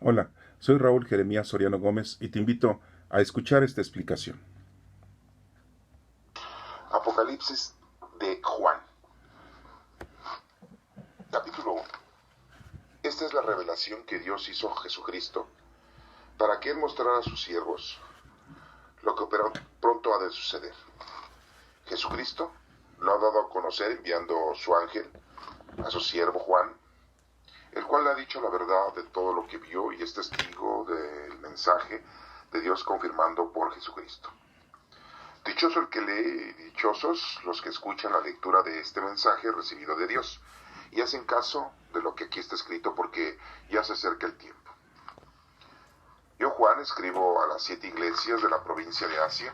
Hola, soy Raúl Jeremías Soriano Gómez y te invito a escuchar esta explicación. Apocalipsis de Juan. Capítulo 1. Esta es la revelación que Dios hizo a Jesucristo para que Él mostrara a sus siervos lo que pronto ha de suceder. Jesucristo lo ha dado a conocer enviando su ángel a su siervo Juan, el cual le ha dicho la verdad de todo lo que vio y es testigo del mensaje de Dios confirmando por Jesucristo. Dichoso el que lee y dichosos los que escuchan la lectura de este mensaje recibido de Dios y hacen caso de lo que aquí está escrito, porque ya se acerca el tiempo. Yo, Juan, escribo a las 7 iglesias de la provincia de Asia.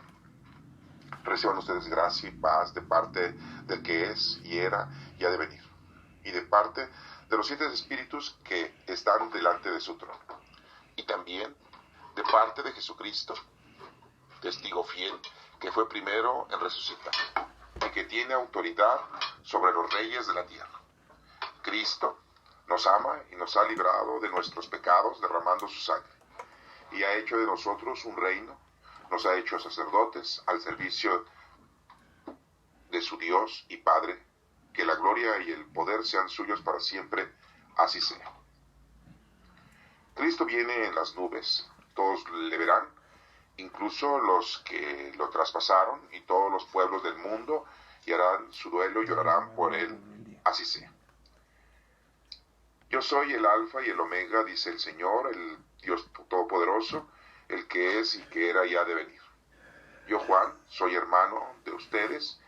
Reciban ustedes gracia y paz de parte del que es y era y ha de venir, y de parte de los 7 espíritus que están delante de su trono, y también de parte de Jesucristo, testigo fiel, que fue primero en resucitar, y que tiene autoridad sobre los reyes de la tierra. Cristo nos ama y nos ha librado de nuestros pecados derramando su sangre, y ha hecho de nosotros un reino, nos ha hecho sacerdotes al servicio de su Dios y Padre. Que la gloria y el poder sean suyos para siempre, así sea. Cristo viene en las nubes, todos le verán, incluso los que lo traspasaron, y todos los pueblos del mundo, y harán su duelo y llorarán por él, así sea. Yo soy el Alfa y el Omega, dice el Señor, el Dios Todopoderoso, el que es y que era y ha de venir. Yo, Juan, soy hermano de ustedes,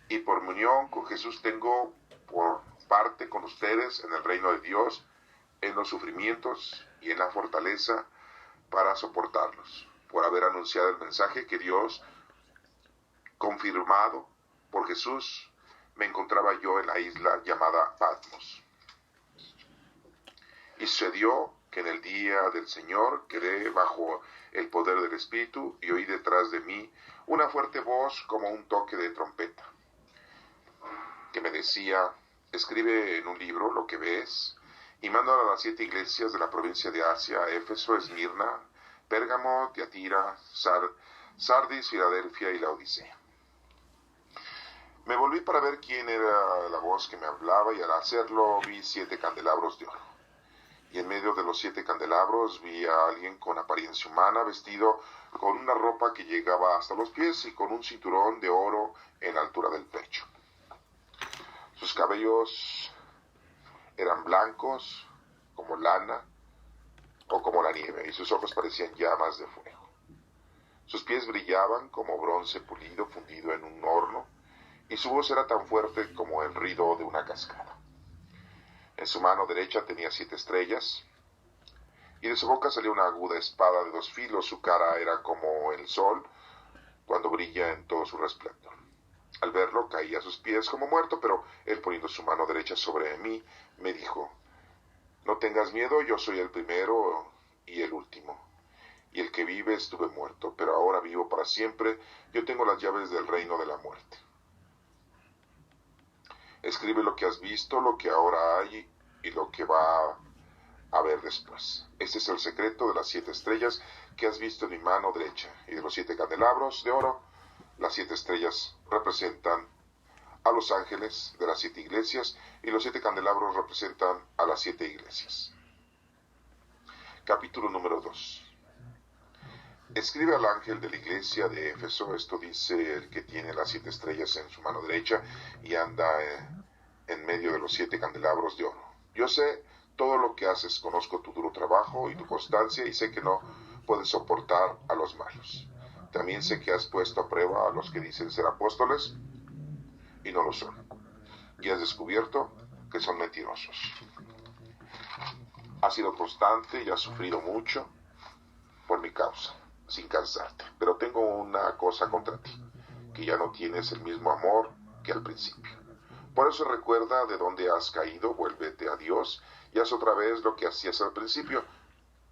y por mi unión con Jesús tengo por parte con ustedes en el reino de Dios, en los sufrimientos y en la fortaleza para soportarlos, por haber anunciado el mensaje que Dios, confirmado por Jesús, me encontraba yo en la isla llamada Patmos. Y sucedió que en el día del Señor quedé bajo el poder del Espíritu, y oí detrás de mí una fuerte voz como un toque de trompeta, que me decía: escribe en un libro lo que ves, y manda a las 7 iglesias de la provincia de Asia: Éfeso, Esmirna, Pérgamo, Tiatira, Sardis, Filadelfia y Laodicea. Me volví para ver quién era la voz que me hablaba, y al hacerlo vi 7 candelabros de oro. Y en medio de los 7 candelabros vi a alguien con apariencia humana, vestido con una ropa que llegaba hasta los pies y con un cinturón de oro en la altura del pecho. Sus cabellos eran blancos como lana o como la nieve, y sus ojos parecían llamas de fuego. Sus pies brillaban como bronce pulido fundido en un horno, y su voz era tan fuerte como el ruido de una cascada. En su mano derecha tenía 7 estrellas, y de su boca salía una aguda espada de 2 filos. Su cara era como el sol cuando brilla en todo su resplandor. Al verlo caí a sus pies como muerto, pero él, poniendo su mano derecha sobre mí, me dijo: no tengas miedo, yo soy el primero y el último, y el que vive. Estuve muerto, pero ahora vivo para siempre. Yo tengo las llaves del reino de la muerte. Escribe lo que has visto, lo que ahora hay y lo que va a haber después. Este es el secreto de las 7 estrellas que has visto en mi mano derecha, y de los 7 candelabros de oro. Las 7 estrellas representan a los ángeles de las 7 iglesias, y los 7 candelabros representan a las 7 iglesias. Capítulo número 2. Escribe al ángel de la iglesia de Éfeso: esto dice el que tiene las 7 estrellas en su mano derecha y anda en medio de los 7 candelabros de oro. Yo sé todo lo que haces, conozco tu duro trabajo y tu constancia, y sé que no puedes soportar a los malos. También sé que has puesto a prueba a los que dicen ser apóstoles y no lo son, y has descubierto que son mentirosos. Has sido constante y has sufrido mucho por mi causa, sin cansarte. Pero tengo una cosa contra ti, que ya no tienes el mismo amor que al principio. Por eso recuerda de dónde has caído, vuélvete a Dios y haz otra vez lo que hacías al principio.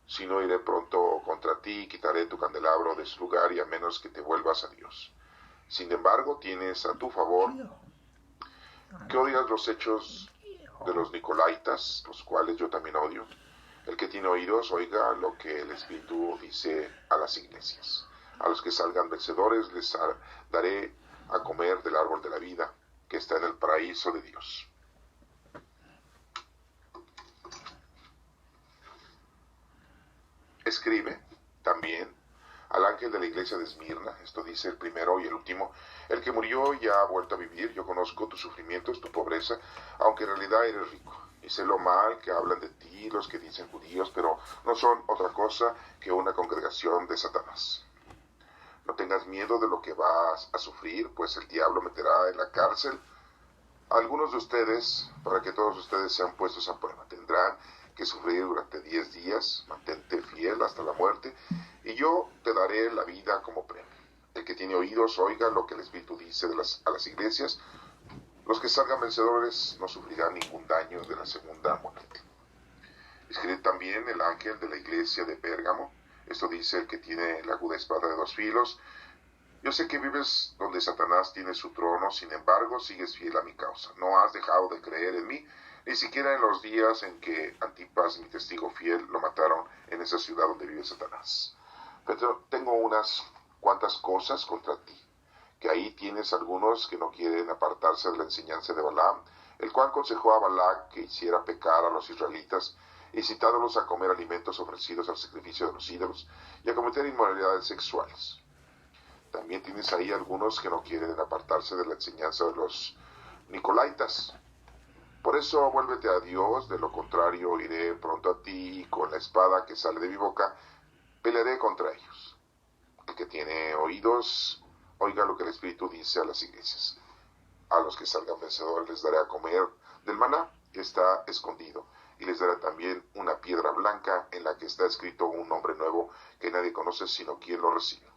Si no, iré pronto contra ti y quitaré tu candelabro de su lugar, y a menos que te vuelvas a Dios. Sin embargo, tienes a tu favor que odias los hechos de los Nicolaitas, los cuales yo también odio. El que tiene oídos, oiga lo que el Espíritu dice a las iglesias. A los que salgan vencedores les daré a comer del árbol de la vida, que está en el paraíso de Dios. Escribe también al ángel de la iglesia de Esmirna, esto dice el primero y el último, el que murió y ha vuelto a vivir. Yo conozco tus sufrimientos, tu pobreza, aunque en realidad eres rico, y sé lo mal que hablan de ti los que dicen judíos, pero no son otra cosa que una congregación de Satanás. No tengas miedo de lo que vas a sufrir, pues el diablo meterá en la cárcel a algunos de ustedes para que todos ustedes sean puestos a prueba. Tendrán que sufrir durante 10 días, mantente fiel hasta la muerte, y yo te daré la vida como premio. El que tiene oídos, oiga lo que el Espíritu dice a las iglesias. Los que salgan vencedores no sufrirán ningún daño de la segunda muerte. Escribe también el ángel de la iglesia de Pérgamo. Esto dice el que tiene la aguda espada de 2 filos. Yo sé que vives donde Satanás tiene su trono, sin embargo sigues fiel a mi causa. No has dejado de creer en mí, ni siquiera en los días en que Antipas, mi testigo fiel, lo mataron en esa ciudad donde vive Satanás. Pero tengo unas cuantas cosas contra ti, que ahí tienes algunos que no quieren apartarse de la enseñanza de Balaam, el cual aconsejó a Balac que hiciera pecar a los israelitas, incitándolos a comer alimentos ofrecidos al sacrificio de los ídolos y a cometer inmoralidades sexuales. También tienes ahí algunos que no quieren apartarse de la enseñanza de los Nicolaitas. Por eso vuélvete a Dios, de lo contrario iré pronto a ti y con la espada que sale de mi boca pelearé contra ellos. El que tiene oídos, oiga lo que el Espíritu dice a las iglesias. A los que salgan vencedores les daré a comer del maná que está escondido, y les daré también una piedra blanca en la que está escrito un nombre nuevo que nadie conoce sino quien lo recibe.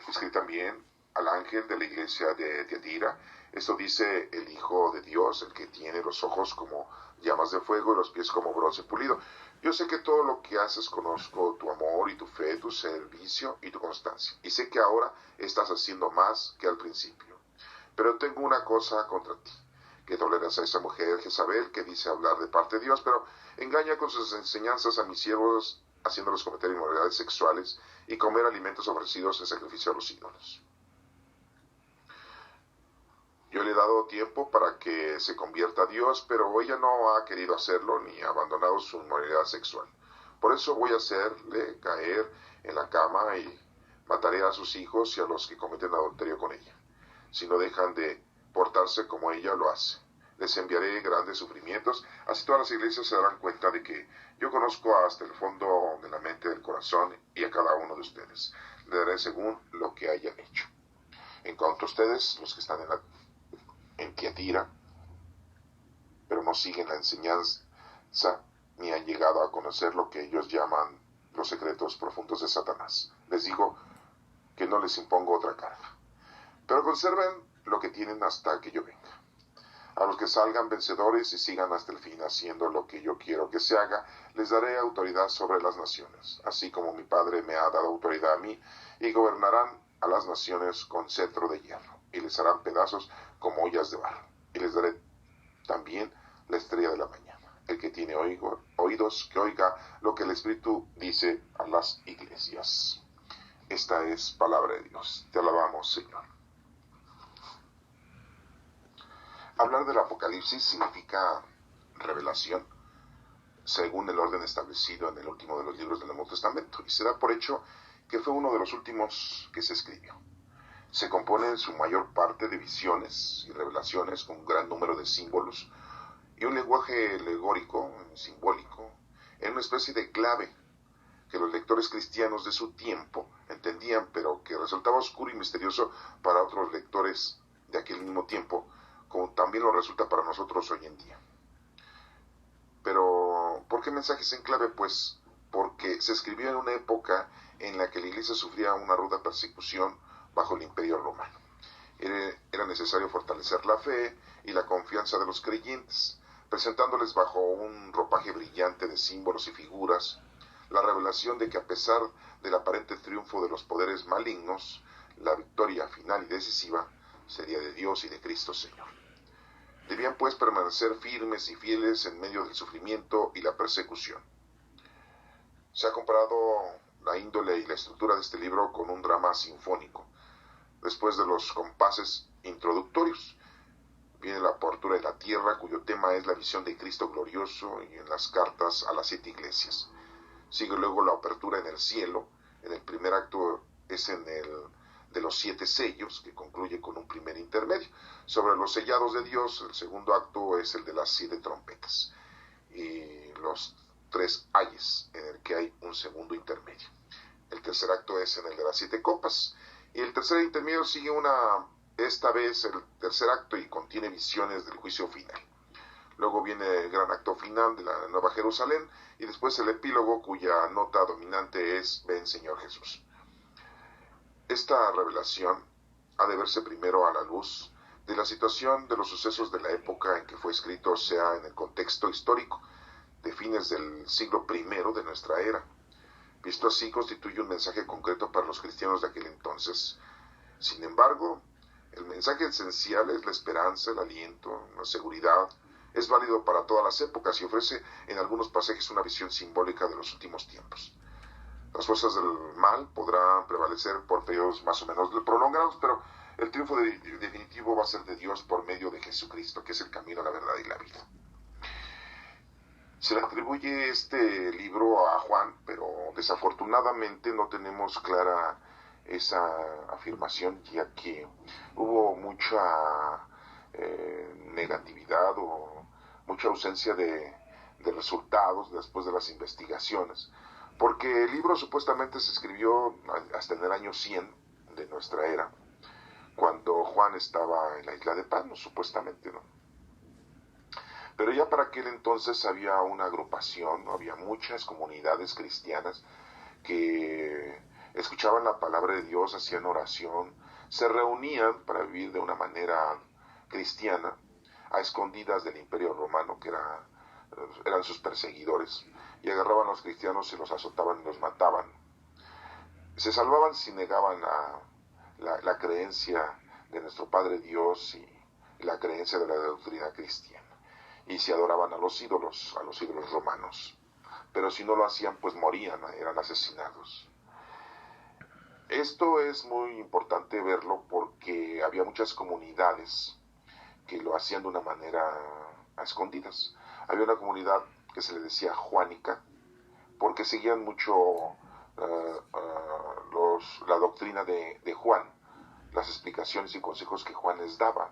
Escribe también al ángel de la iglesia de Tiatira. Esto dice el Hijo de Dios, el que tiene los ojos como llamas de fuego y los pies como bronce pulido. Yo sé que todo lo que haces, conozco tu amor y tu fe, tu servicio y tu constancia. Y sé que ahora estás haciendo más que al principio. Pero tengo una cosa contra ti, que toleras a esa mujer Jezabel, que dice hablar de parte de Dios, pero engaña con sus enseñanzas a mis siervos, haciéndolos cometer inmoralidades sexuales y comer alimentos ofrecidos en sacrificio a los ídolos. Yo le he dado tiempo para que se convierta a Dios, pero ella no ha querido hacerlo ni ha abandonado su inmoralidad sexual. Por eso voy a hacerle caer en la cama y mataré a sus hijos y a los que cometen adulterio con ella, si no dejan de portarse como ella lo hace. Les enviaré grandes sufrimientos, así todas las iglesias se darán cuenta de que yo conozco hasta el fondo de la mente del corazón y a cada uno de ustedes. Le daré según lo que hayan hecho. En cuanto a ustedes, los que están en Tiatira, pero no siguen la enseñanza, ni han llegado a conocer lo que ellos llaman los secretos profundos de Satanás. Les digo que no les impongo otra carga, pero conserven lo que tienen hasta que yo venga. A los que salgan vencedores y sigan hasta el fin haciendo lo que yo quiero que se haga, les daré autoridad sobre las naciones, así como mi Padre me ha dado autoridad a mí, y gobernarán a las naciones con cetro de hierro, y les harán pedazos como ollas de barro, y les daré también la estrella de la mañana. El que tiene oídos, que oiga lo que el Espíritu dice a las iglesias. Esta es palabra de Dios. Te alabamos, Señor. Hablar del Apocalipsis significa revelación, según el orden establecido en el último de los libros del Nuevo Testamento, y se da por hecho que fue uno de los últimos que se escribió. Se compone en su mayor parte de visiones y revelaciones con un gran número de símbolos y un lenguaje alegórico, simbólico, en una especie de clave que los lectores cristianos de su tiempo entendían, pero que resultaba oscuro y misterioso para otros lectores de aquel mismo tiempo, como también lo resulta para nosotros hoy en día. Pero, ¿por qué mensajes en clave? Pues porque se escribió en una época en la que la iglesia sufría una ruda persecución bajo el imperio romano. Era necesario fortalecer la fe y la confianza de los creyentes, presentándoles bajo un ropaje brillante de símbolos y figuras la revelación de que a pesar del aparente triunfo de los poderes malignos, la victoria final y decisiva sería de Dios y de Cristo Señor. Debían pues permanecer firmes y fieles en medio del sufrimiento y la persecución. Se ha comparado la índole y la estructura de este libro con un drama sinfónico. Después de los compases introductorios, viene la apertura de la tierra, cuyo tema es la visión de Cristo glorioso y en las cartas a las 7 iglesias. Sigue luego la apertura en el cielo. En el primer acto es en el de los 7 sellos, que concluye con un primer intermedio. Sobre los sellados de Dios, el segundo acto es el de las 7 trompetas. Y los 3 ayes, en el que hay un segundo intermedio. El tercer acto es en el de las 7 copas. Y el tercer intermedio sigue esta vez el tercer acto y contiene visiones del juicio final. Luego viene el gran acto final de la Nueva Jerusalén y después el epílogo cuya nota dominante es Ven Señor Jesús. Esta revelación ha de verse primero a la luz de la situación de los sucesos de la época en que fue escrito, o sea, en el contexto histórico de fines del siglo I de nuestra era. Visto así, constituye un mensaje concreto para los cristianos de aquel entonces. Sin embargo, el mensaje esencial es la esperanza, el aliento, la seguridad. Es válido para todas las épocas y ofrece en algunos pasajes una visión simbólica de los últimos tiempos. Las fuerzas del mal podrán prevalecer por periodos más o menos prolongados, pero el triunfo definitivo va a ser de Dios por medio de Jesucristo, que es el camino, la verdad y la vida. Se le atribuye este libro a Juan, pero desafortunadamente no tenemos clara esa afirmación, ya que hubo mucha negatividad o mucha ausencia de resultados después de las investigaciones, porque el libro supuestamente se escribió hasta en el año 100 de nuestra era, cuando Juan estaba en la isla de Patmos, supuestamente, ¿no? Pero ya para aquel entonces había una agrupación, ¿no? Había muchas comunidades cristianas que escuchaban la palabra de Dios, hacían oración, se reunían para vivir de una manera cristiana, a escondidas del Imperio Romano, que eran sus perseguidores, y agarraban a los cristianos y los azotaban y los mataban. Se salvaban si negaban la creencia de nuestro Padre Dios y la creencia de la doctrina cristiana, y si adoraban a los ídolos romanos. Pero si no lo hacían, pues morían, eran asesinados. Esto es muy importante verlo porque había muchas comunidades que lo hacían de una manera a escondidas. Había una comunidad que se le decía juánica porque seguían mucho la doctrina de Juan, las explicaciones y consejos que Juan les daba.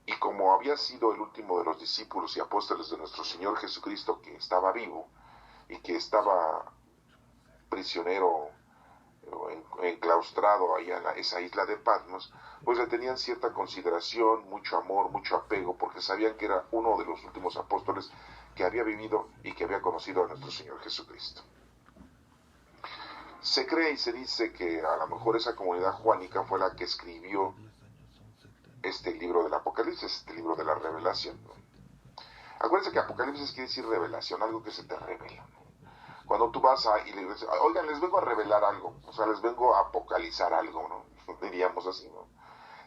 Y como había sido el último de los discípulos y apóstoles de nuestro Señor Jesucristo, que estaba vivo y que estaba prisionero enclaustrado allá en esa isla de Patmos, pues le tenían cierta consideración, mucho amor, mucho apego, porque sabían que era uno de los últimos apóstoles que había vivido y que había conocido a nuestro Señor Jesucristo. Se cree y se dice que a lo mejor esa comunidad juánica fue la que escribió este libro del Apocalipsis, este libro de la revelación, ¿no? Acuérdense que Apocalipsis quiere decir revelación, algo que se te revela, ¿no? Cuando tú vas y le dices, oigan, les vengo a revelar algo, o sea, les vengo a apocalizar algo, ¿no? Diríamos así, ¿no?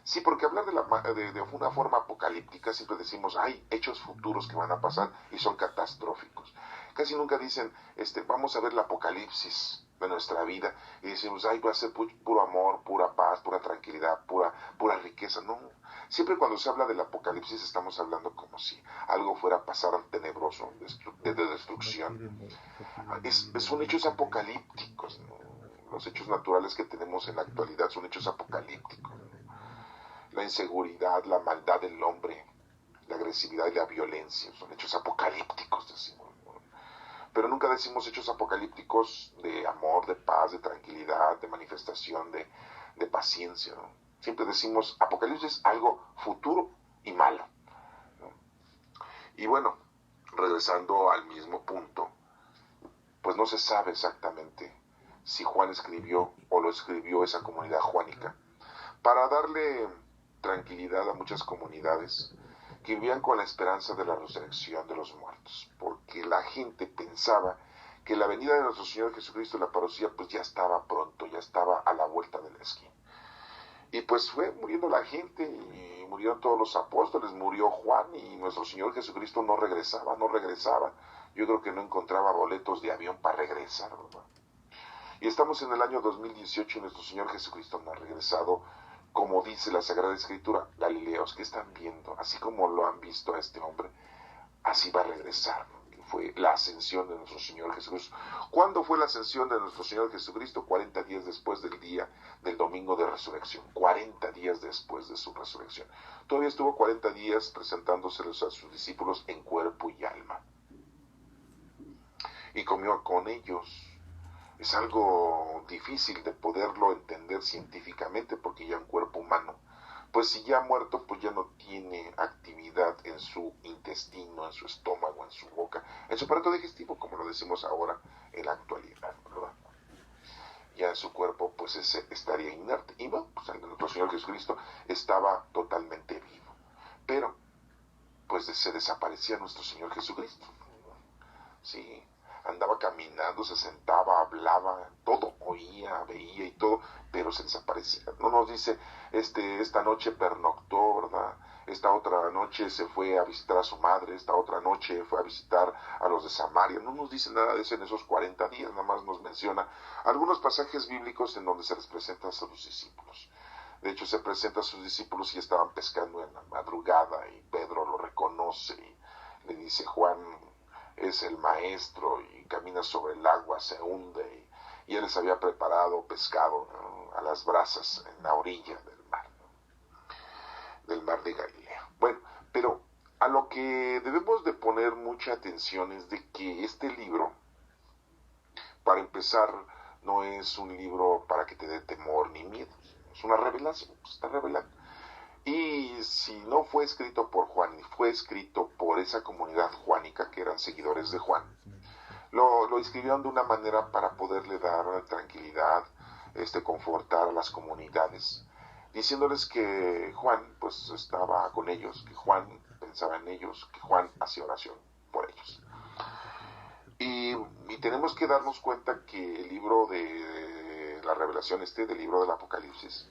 Sí, porque hablar de una forma apocalíptica siempre decimos, hay hechos futuros que van a pasar y son catastróficos. Casi nunca dicen, vamos a ver el apocalipsis de nuestra vida y decimos, ay, va a ser puro amor, pura paz, pura tranquilidad, pura riqueza. No, siempre cuando se habla del apocalipsis estamos hablando como si algo fuera a pasar tenebroso, de destrucción. Son hechos apocalípticos, ¿no? Los hechos naturales que tenemos en la actualidad son hechos apocalípticos, ¿no? La inseguridad, la maldad del hombre, la agresividad y la violencia son hechos apocalípticos, decimos, ¿no? Pero nunca decimos hechos apocalípticos de amor, de paz, de tranquilidad, de manifestación, de paciencia, ¿no? Siempre decimos apocalipsis es algo futuro y malo, ¿no? Y bueno, regresando al mismo punto, pues no se sabe exactamente si Juan escribió o lo escribió esa comunidad juánica para darle tranquilidad a muchas comunidades que vivían con la esperanza de la resurrección de los muertos, porque la gente pensaba que la venida de nuestro Señor Jesucristo, la parucía, pues ya estaba pronto, ya estaba a la vuelta de la esquina. Y pues fue muriendo la gente, y murieron todos los apóstoles, murió Juan, y nuestro Señor Jesucristo no regresaba. yo creo que no encontraba boletos de avión para regresar, ¿verdad? Y estamos en el año 2018 y nuestro Señor Jesucristo no ha regresado, como dice la Sagrada Escritura. Galileos, ¿qué están viendo? Así como lo han visto a este hombre, así va a regresar. Fue la ascensión de nuestro Señor Jesucristo. ¿Cuándo fue la ascensión de nuestro Señor Jesucristo? 40 días después del día del domingo de resurrección. 40 días después de su resurrección. Todavía estuvo 40 días presentándoselos a sus discípulos en cuerpo y alma. Y comió con ellos. Es algo difícil de poderlo entender científicamente porque ya un cuerpo humano, pues si ya ha muerto, pues ya no tiene actividad en su intestino, en su estómago, en su boca, en su aparato digestivo, como lo decimos ahora en la actualidad, ¿verdad? Ya en su cuerpo, pues ese estaría inerte. Y bueno, pues nuestro Señor Jesucristo estaba totalmente vivo. Pero, pues se desaparecía nuestro Señor Jesucristo. Sí, andaba caminando, se sentaba, hablaba, todo, oía, veía y todo, pero se desaparecía. No nos dice, esta noche pernoctó, ¿verdad? Esta otra noche se fue a visitar a su madre, esta otra noche fue a visitar a los de Samaria. No nos dice nada de eso en esos 40 días, nada más nos menciona algunos pasajes bíblicos en donde se les presenta a sus discípulos. De hecho, se presenta a sus discípulos y estaban pescando en la madrugada y Pedro lo reconoce y le dice, Juan es el maestro y camina sobre el agua, se hunde y él les había preparado pescado, ¿no?, a las brasas en la orilla del mar de Galilea. Bueno, pero a lo que debemos de poner mucha atención es de que este libro, para empezar, no es un libro para que te dé temor ni miedo, es una revelación, está revelando. Y si no fue escrito por Juan, ni fue escrito por esa comunidad juánica, que eran seguidores de Juan, lo escribieron de una manera para poderle dar tranquilidad, confortar a las comunidades, diciéndoles que Juan pues estaba con ellos, que Juan pensaba en ellos, que Juan hacía oración por ellos. Y tenemos que darnos cuenta que el libro de la Revelación, del libro del Apocalipsis,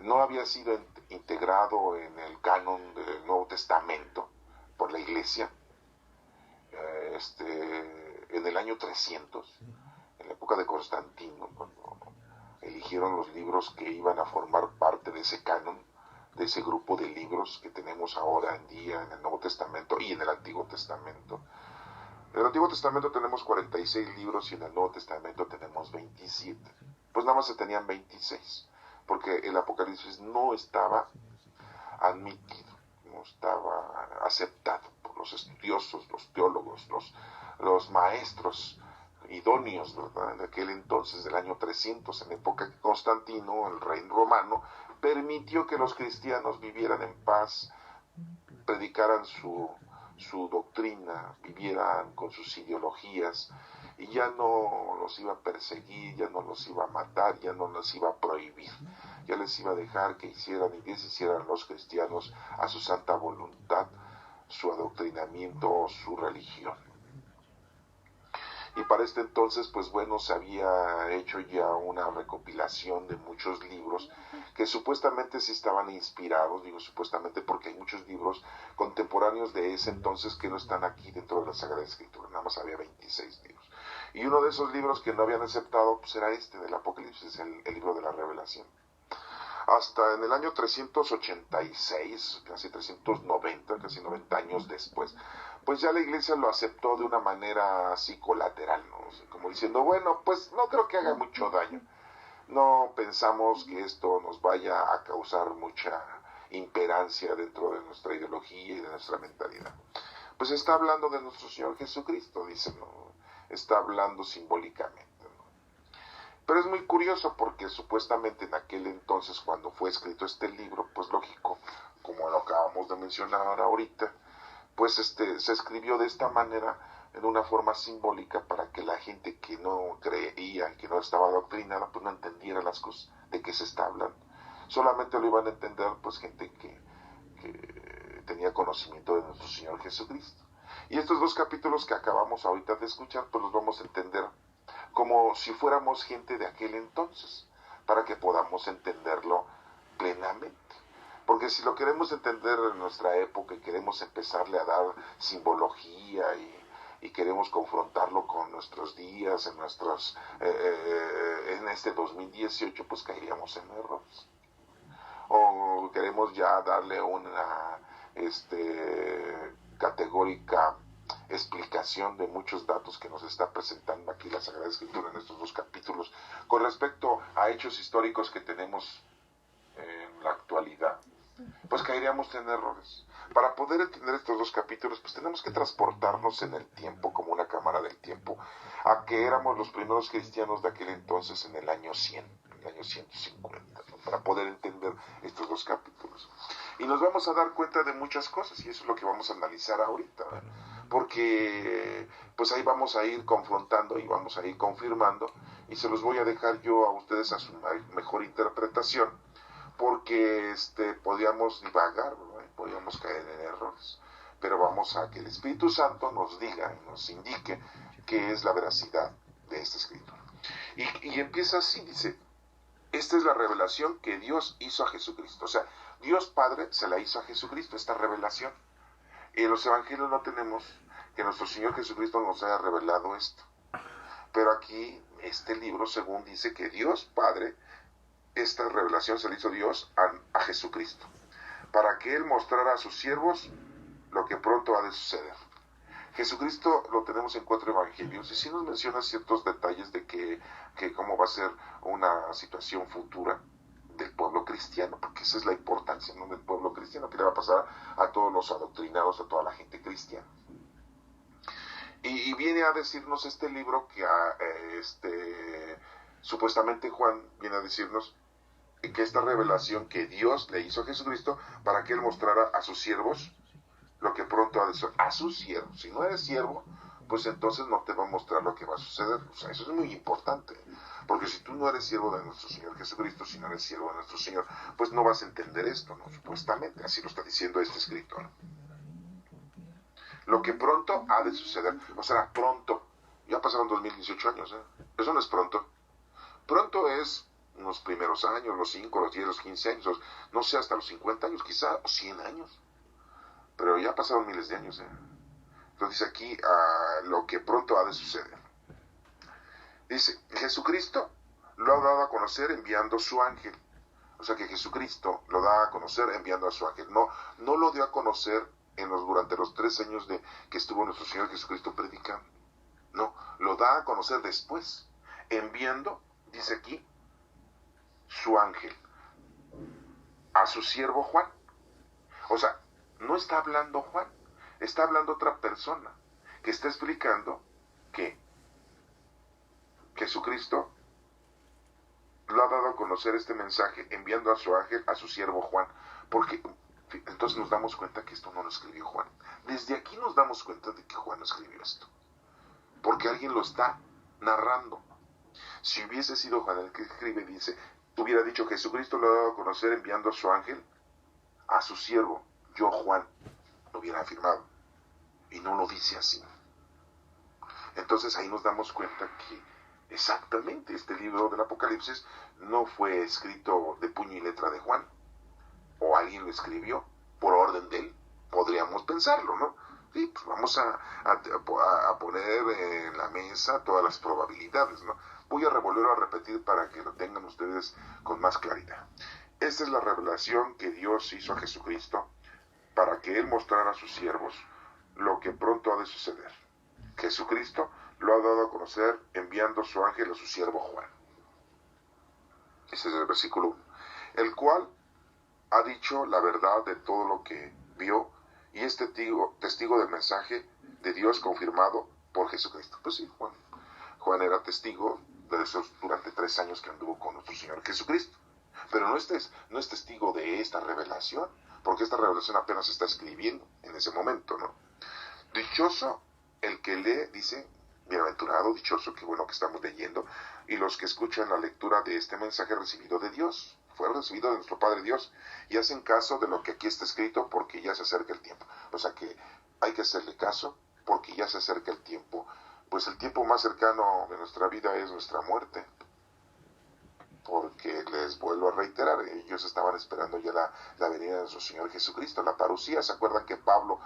no había sido integrado en el canon del Nuevo Testamento por la Iglesia en el año 300, en la época de Constantino, cuando eligieron los libros que iban a formar parte de ese canon, de ese grupo de libros que tenemos ahora en día en el Nuevo Testamento y en el Antiguo Testamento. En el Antiguo Testamento tenemos 46 libros y en el Nuevo Testamento tenemos 27. Pues nada más se tenían 26, porque el Apocalipsis no estaba admitido, no estaba aceptado por los estudiosos, los teólogos, los maestros idóneos, ¿verdad? En aquel entonces, del año 300, en la época que Constantino, el rey romano, permitió que los cristianos vivieran en paz, predicaran su doctrina, vivieran con sus ideologías, y ya no los iba a perseguir, ya no los iba a matar, ya no los iba a prohibir, ya les iba a dejar que hicieran y deshicieran los cristianos a su santa voluntad, su adoctrinamiento, su religión. Y para este entonces, pues bueno, se había hecho ya una recopilación de muchos libros que supuestamente sí estaban inspirados, digo supuestamente porque hay muchos libros contemporáneos de ese entonces que no están aquí dentro de la Sagrada Escritura, nada más había 26 libros. Y uno de esos libros que no habían aceptado, pues era del Apocalipsis, el libro de la Revelación. Hasta en el año 386, casi 390, casi 90 años después, pues ya la Iglesia lo aceptó de una manera así colateral, ¿no? O sea, como diciendo, bueno, pues no creo que haga mucho daño. No pensamos que esto nos vaya a causar mucha imperancia dentro de nuestra ideología y de nuestra mentalidad. Pues está hablando de nuestro Señor Jesucristo, dicen, ¿no? Está hablando simbólicamente. Pero es muy curioso porque supuestamente en aquel entonces, cuando fue escrito este libro, pues lógico, como lo acabamos de mencionar ahorita, pues se escribió de esta manera, en una forma simbólica, para que la gente que no creía, que no estaba adoctrinada, pues no entendiera las cosas de qué se está hablando. Solamente lo iban a entender pues gente que tenía conocimiento de nuestro Señor Jesucristo. Y estos dos capítulos que acabamos ahorita de escuchar, pues los vamos a entender como si fuéramos gente de aquel entonces, para que podamos entenderlo plenamente. Porque si lo queremos entender en nuestra época y queremos empezarle a dar simbología y queremos confrontarlo con nuestros días, en este 2018, pues caeríamos en errores. O queremos ya darle una categórica explicación de muchos datos que nos está presentando aquí la Sagrada Escritura en estos dos capítulos con respecto a hechos históricos que tenemos en la actualidad, pues caeríamos en errores. Para poder entender estos dos capítulos, pues tenemos que transportarnos en el tiempo, como una cámara del tiempo, a que éramos los primeros cristianos de aquel entonces en el año 100, en el año 150, ¿no? Para poder entender estos dos capítulos. Y nos vamos a dar cuenta de muchas cosas, y eso es lo que vamos a analizar ahorita, ¿verdad? Porque pues ahí vamos a ir confrontando y vamos a ir confirmando, y se los voy a dejar yo a ustedes a su mejor interpretación, porque podríamos divagar, ¿no? Podríamos caer en errores, pero vamos a que el Espíritu Santo nos diga y nos indique qué es la veracidad de este escrito. Y empieza así, dice: esta es la revelación que Dios hizo a Jesucristo. O sea, Dios Padre se la hizo a Jesucristo, esta revelación. Y en los evangelios no tenemos que nuestro Señor Jesucristo nos haya revelado esto. Pero aquí, este libro, según dice que Dios Padre, esta revelación se le hizo Dios a Jesucristo, para que Él mostrara a sus siervos lo que pronto ha de suceder. Jesucristo lo tenemos en 4 evangelios y sí nos menciona ciertos detalles de que cómo va a ser una situación futura del pueblo cristiano, porque esa es la importancia, ¿no?, del pueblo cristiano, que le va a pasar a todos los adoctrinados, a toda la gente cristiana. Y viene a decirnos este libro que supuestamente Juan viene a decirnos que esta revelación que Dios le hizo a Jesucristo para que Él mostrara a sus siervos lo que pronto ha de suceder. A sus siervos. Si no eres siervo, pues entonces no te va a mostrar lo que va a suceder. O sea, eso es muy importante. Porque si tú no eres siervo de nuestro Señor Jesucristo, si no eres siervo de nuestro Señor, pues no vas a entender esto, ¿no? Supuestamente, así lo está diciendo este escritor. Lo que pronto ha de suceder. O sea, pronto. Ya pasaron 2018 años, ¿eh? Eso no es pronto. Pronto es los primeros años, los 5, los 10, los 15 años, no sé, hasta los 50 años, quizá 100 años. Pero ya pasaron miles de años, ¿eh? Entonces aquí, lo que pronto ha de suceder. Dice, Jesucristo lo ha dado a conocer enviando su ángel. O sea que Jesucristo lo da a conocer enviando a su ángel. No lo dio a conocer durante los 3 años que estuvo nuestro Señor Jesucristo predicando. No, lo da a conocer después, enviando, dice aquí, su ángel a su siervo Juan. O sea, no está hablando Juan, está hablando otra persona que está explicando que Jesucristo lo ha dado a conocer este mensaje enviando a su ángel a su siervo Juan. Porque entonces nos damos cuenta que esto no lo escribió Juan. Desde aquí nos damos cuenta de que Juan no escribió esto, porque alguien lo está narrando. Si hubiese sido Juan el que escribe, hubiera dicho: Jesucristo lo ha dado a conocer enviando a su ángel a su siervo, yo Juan, lo hubiera afirmado, y no lo dice así. Entonces ahí nos damos cuenta que exactamente este libro del Apocalipsis no fue escrito de puño y letra de Juan, o alguien lo escribió por orden de él. Podríamos pensarlo, ¿no? Sí, pues vamos a poner en la mesa todas las probabilidades, ¿no? Voy a volverlo a repetir para que lo tengan ustedes con más claridad. Esta es la revelación que Dios hizo a Jesucristo para que Él mostrara a sus siervos lo que pronto ha de suceder. Jesucristo lo ha dado a conocer enviando su ángel a su siervo Juan. Ese es el versículo 1. El cual ha dicho la verdad de todo lo que vio y es testigo del mensaje de Dios confirmado por Jesucristo. Pues sí, Juan era testigo de esos durante 3 años que anduvo con nuestro Señor Jesucristo. Pero no es testigo de esta revelación, porque esta revelación apenas se está escribiendo en ese momento, ¿no? Dichoso el que lee, dice, bienaventurado, dichoso, qué bueno que estamos leyendo, y los que escuchan la lectura de este mensaje recibido de Dios, fue recibido de nuestro Padre Dios, y hacen caso de lo que aquí está escrito, porque ya se acerca el tiempo. O sea que hay que hacerle caso, porque ya se acerca el tiempo. Pues el tiempo más cercano de nuestra vida es nuestra muerte. porque les vuelvo a reiterar, ellos estaban esperando ya la venida de nuestro Señor Jesucristo, la parucía. ¿Se acuerdan que Pablo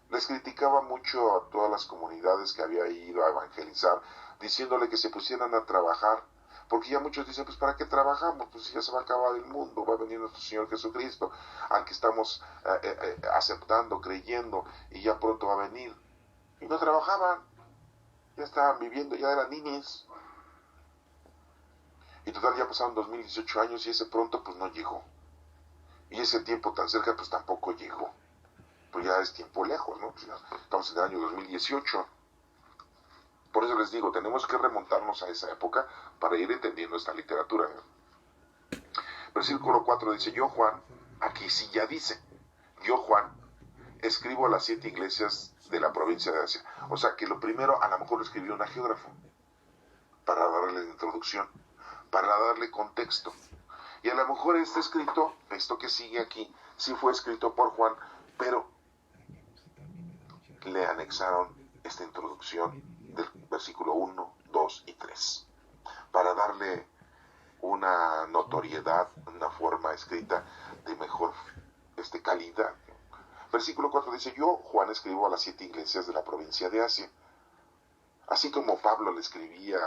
les criticaba mucho a todas las comunidades que había ido a evangelizar, diciéndole que se pusieran a trabajar? Porque ya muchos dicen, pues ¿para qué trabajamos? Pues ya se va a acabar el mundo, va a venir nuestro Señor Jesucristo, al que estamos aceptando, creyendo, y ya pronto va a venir. Y no trabajaban, ya estaban viviendo, ya eran niños. Y total, ya pasaron 2018 años y ese pronto pues no llegó. Y ese tiempo tan cerca pues tampoco llegó. Pues ya es tiempo lejos, ¿no? Pues estamos en el año 2018. Por eso les digo, tenemos que remontarnos a esa época para ir entendiendo esta literatura. Versículo 4 dice, yo Juan, aquí sí ya dice, yo Juan, escribo a las 7 iglesias de la provincia de Asia. O sea que lo primero a lo mejor lo escribió un agiógrafo, para darle la introducción, para darle contexto. Y a lo mejor este escrito, esto que sigue aquí, sí fue escrito por Juan, pero le anexaron esta introducción del versículo 1, 2 y 3, para darle una notoriedad, una forma escrita de mejor calidad. Versículo 4 dice, yo, Juan, escribo a las 7 iglesias de la provincia de Asia. Así como Pablo le escribía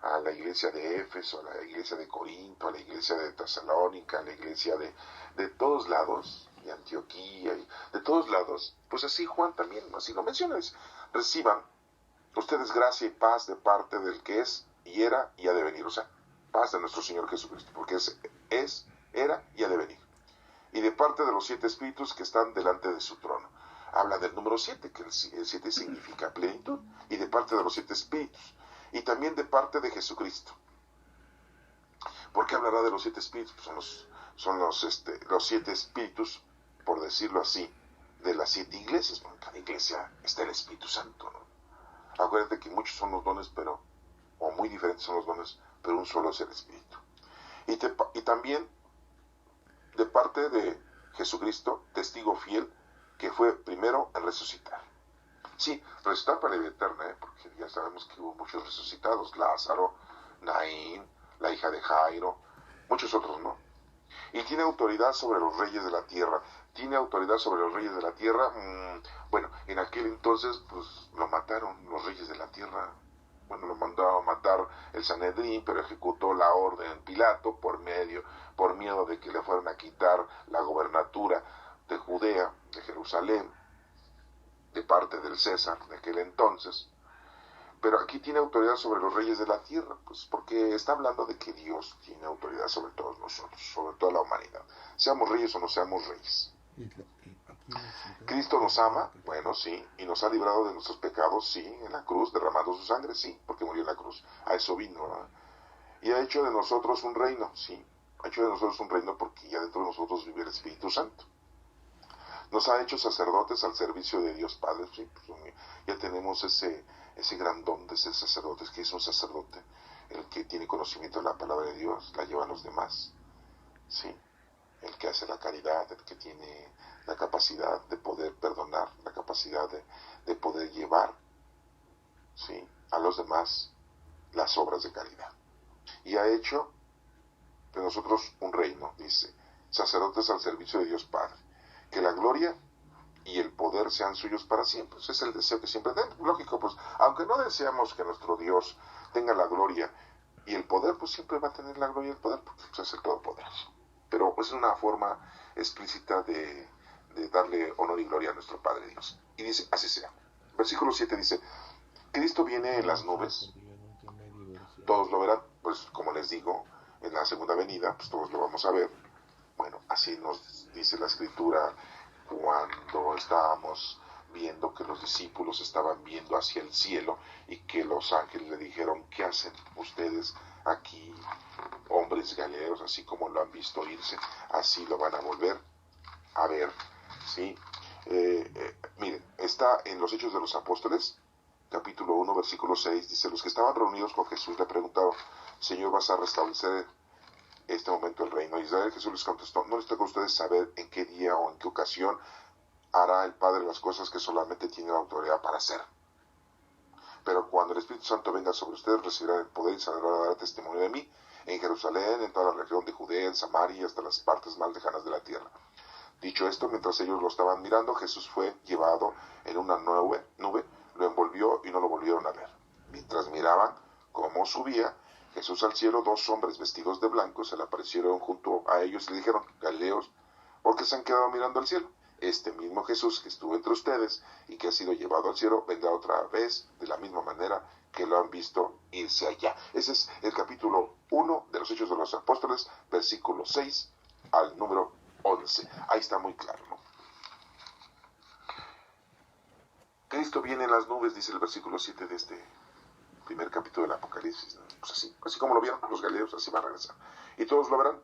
a la iglesia de Éfeso, a la iglesia de Corinto, a la iglesia de Tesalónica, a la iglesia de todos lados, de Antioquía, y de todos lados, pues así Juan también, así lo menciona, reciban ustedes gracia y paz de parte del que es, y era, y ha de venir, o sea, paz de nuestro Señor Jesucristo, porque es, era, y ha de venir. Y de parte de los 7 espíritus que están delante de su trono. Habla del número 7, que el 7 significa plenitud, y de parte de los 7 espíritus, y también de parte de Jesucristo. ¿Por qué hablará de los 7 espíritus? Pues son los 7 espíritus, por decirlo así, de las 7 iglesias. Porque en cada iglesia está el Espíritu Santo, ¿no? Acuérdate que muchos son los dones, o muy diferentes son los dones, pero un solo es el Espíritu. Y también de parte de Jesucristo, testigo fiel, que fue primero en resucitar. Sí, resucitar para la vida eterna, porque ya sabemos que hubo muchos resucitados, Lázaro, Naín, la hija de Jairo, muchos otros, ¿no? Y tiene autoridad sobre los reyes de la tierra. ¿Tiene autoridad sobre los reyes de la tierra? Bueno, en aquel entonces, pues, lo mataron los reyes de la tierra. Bueno, lo mandó a matar el Sanedrín, pero ejecutó la orden Pilato por miedo de que le fueran a quitar la gobernatura de Judea, de Jerusalén, de parte del César de aquel entonces. Pero aquí tiene autoridad sobre los reyes de la tierra, pues porque está hablando de que Dios tiene autoridad sobre todos nosotros, sobre toda la humanidad, seamos reyes o no seamos reyes. Cristo nos ama, bueno, sí, y nos ha librado de nuestros pecados, sí, en la cruz, derramando su sangre, sí, porque murió en la cruz, a eso vino, ¿verdad? Y ha hecho de nosotros un reino, sí, ha hecho de nosotros un reino porque ya dentro de nosotros vive el Espíritu Santo. Nos ha hecho sacerdotes al servicio de Dios Padre, sí, pues, ya tenemos ese gran don de ser sacerdotes, que es un sacerdote, el que tiene conocimiento de la palabra de Dios, la lleva a los demás, sí, el que hace la caridad, el que tiene la capacidad de poder perdonar, la capacidad de poder llevar, sí, a los demás las obras de caridad. Y ha hecho de nosotros un reino, dice, sacerdotes al servicio de Dios Padre, que la gloria y el poder sean suyos para siempre. Ese es el deseo que siempre tenemos. Lógico, pues, aunque no deseamos que nuestro Dios tenga la gloria y el poder, pues siempre va a tener la gloria y el poder, porque pues, es el Todopoderoso. Pero pues, es una forma explícita de darle honor y gloria a nuestro Padre Dios. Y dice, así sea. Versículo 7 dice, Cristo viene en las nubes. Todos lo verán, pues como les digo, en la segunda venida, pues todos lo vamos a ver. Bueno, así nos dice la Escritura cuando estábamos viendo que los discípulos estaban viendo hacia el cielo y que los ángeles le dijeron, ¿qué hacen ustedes aquí, hombres galileos? Así como lo han visto irse, así lo van a volver a ver, ¿sí? Miren, está en los Hechos de los Apóstoles, capítulo 1, versículo 6, dice, los que estaban reunidos con Jesús le preguntaron, Señor, ¿vas a restablecer este momento el reino de Israel? Jesús les contestó, no les toca a ustedes saber en qué día o en qué ocasión hará el Padre las cosas que solamente tiene la autoridad para hacer. Pero cuando el Espíritu Santo venga sobre ustedes, recibirán el poder y saldrán a dar testimonio de mí en Jerusalén, en toda la región de Judea, en Samaria y hasta las partes más lejanas de la tierra. Dicho esto, mientras ellos lo estaban mirando, Jesús fue llevado en una nube, lo envolvió y no lo volvieron a ver. Mientras miraban cómo subía Jesús al cielo, dos hombres vestidos de blanco se le aparecieron junto a ellos y le dijeron: Galileos, ¿por qué se han quedado mirando al cielo? Este mismo Jesús que estuvo entre ustedes y que ha sido llevado al cielo vendrá otra vez de la misma manera que lo han visto irse allá. Ese es el capítulo 1 de los Hechos de los Apóstoles, versículo 6 al número 11. Ahí está muy claro, ¿no? Cristo viene en las nubes, dice el versículo 7 de este primer capítulo del Apocalipsis, ¿no? Pues así como lo vieron los galileos, así va a regresar. Y todos lo verán,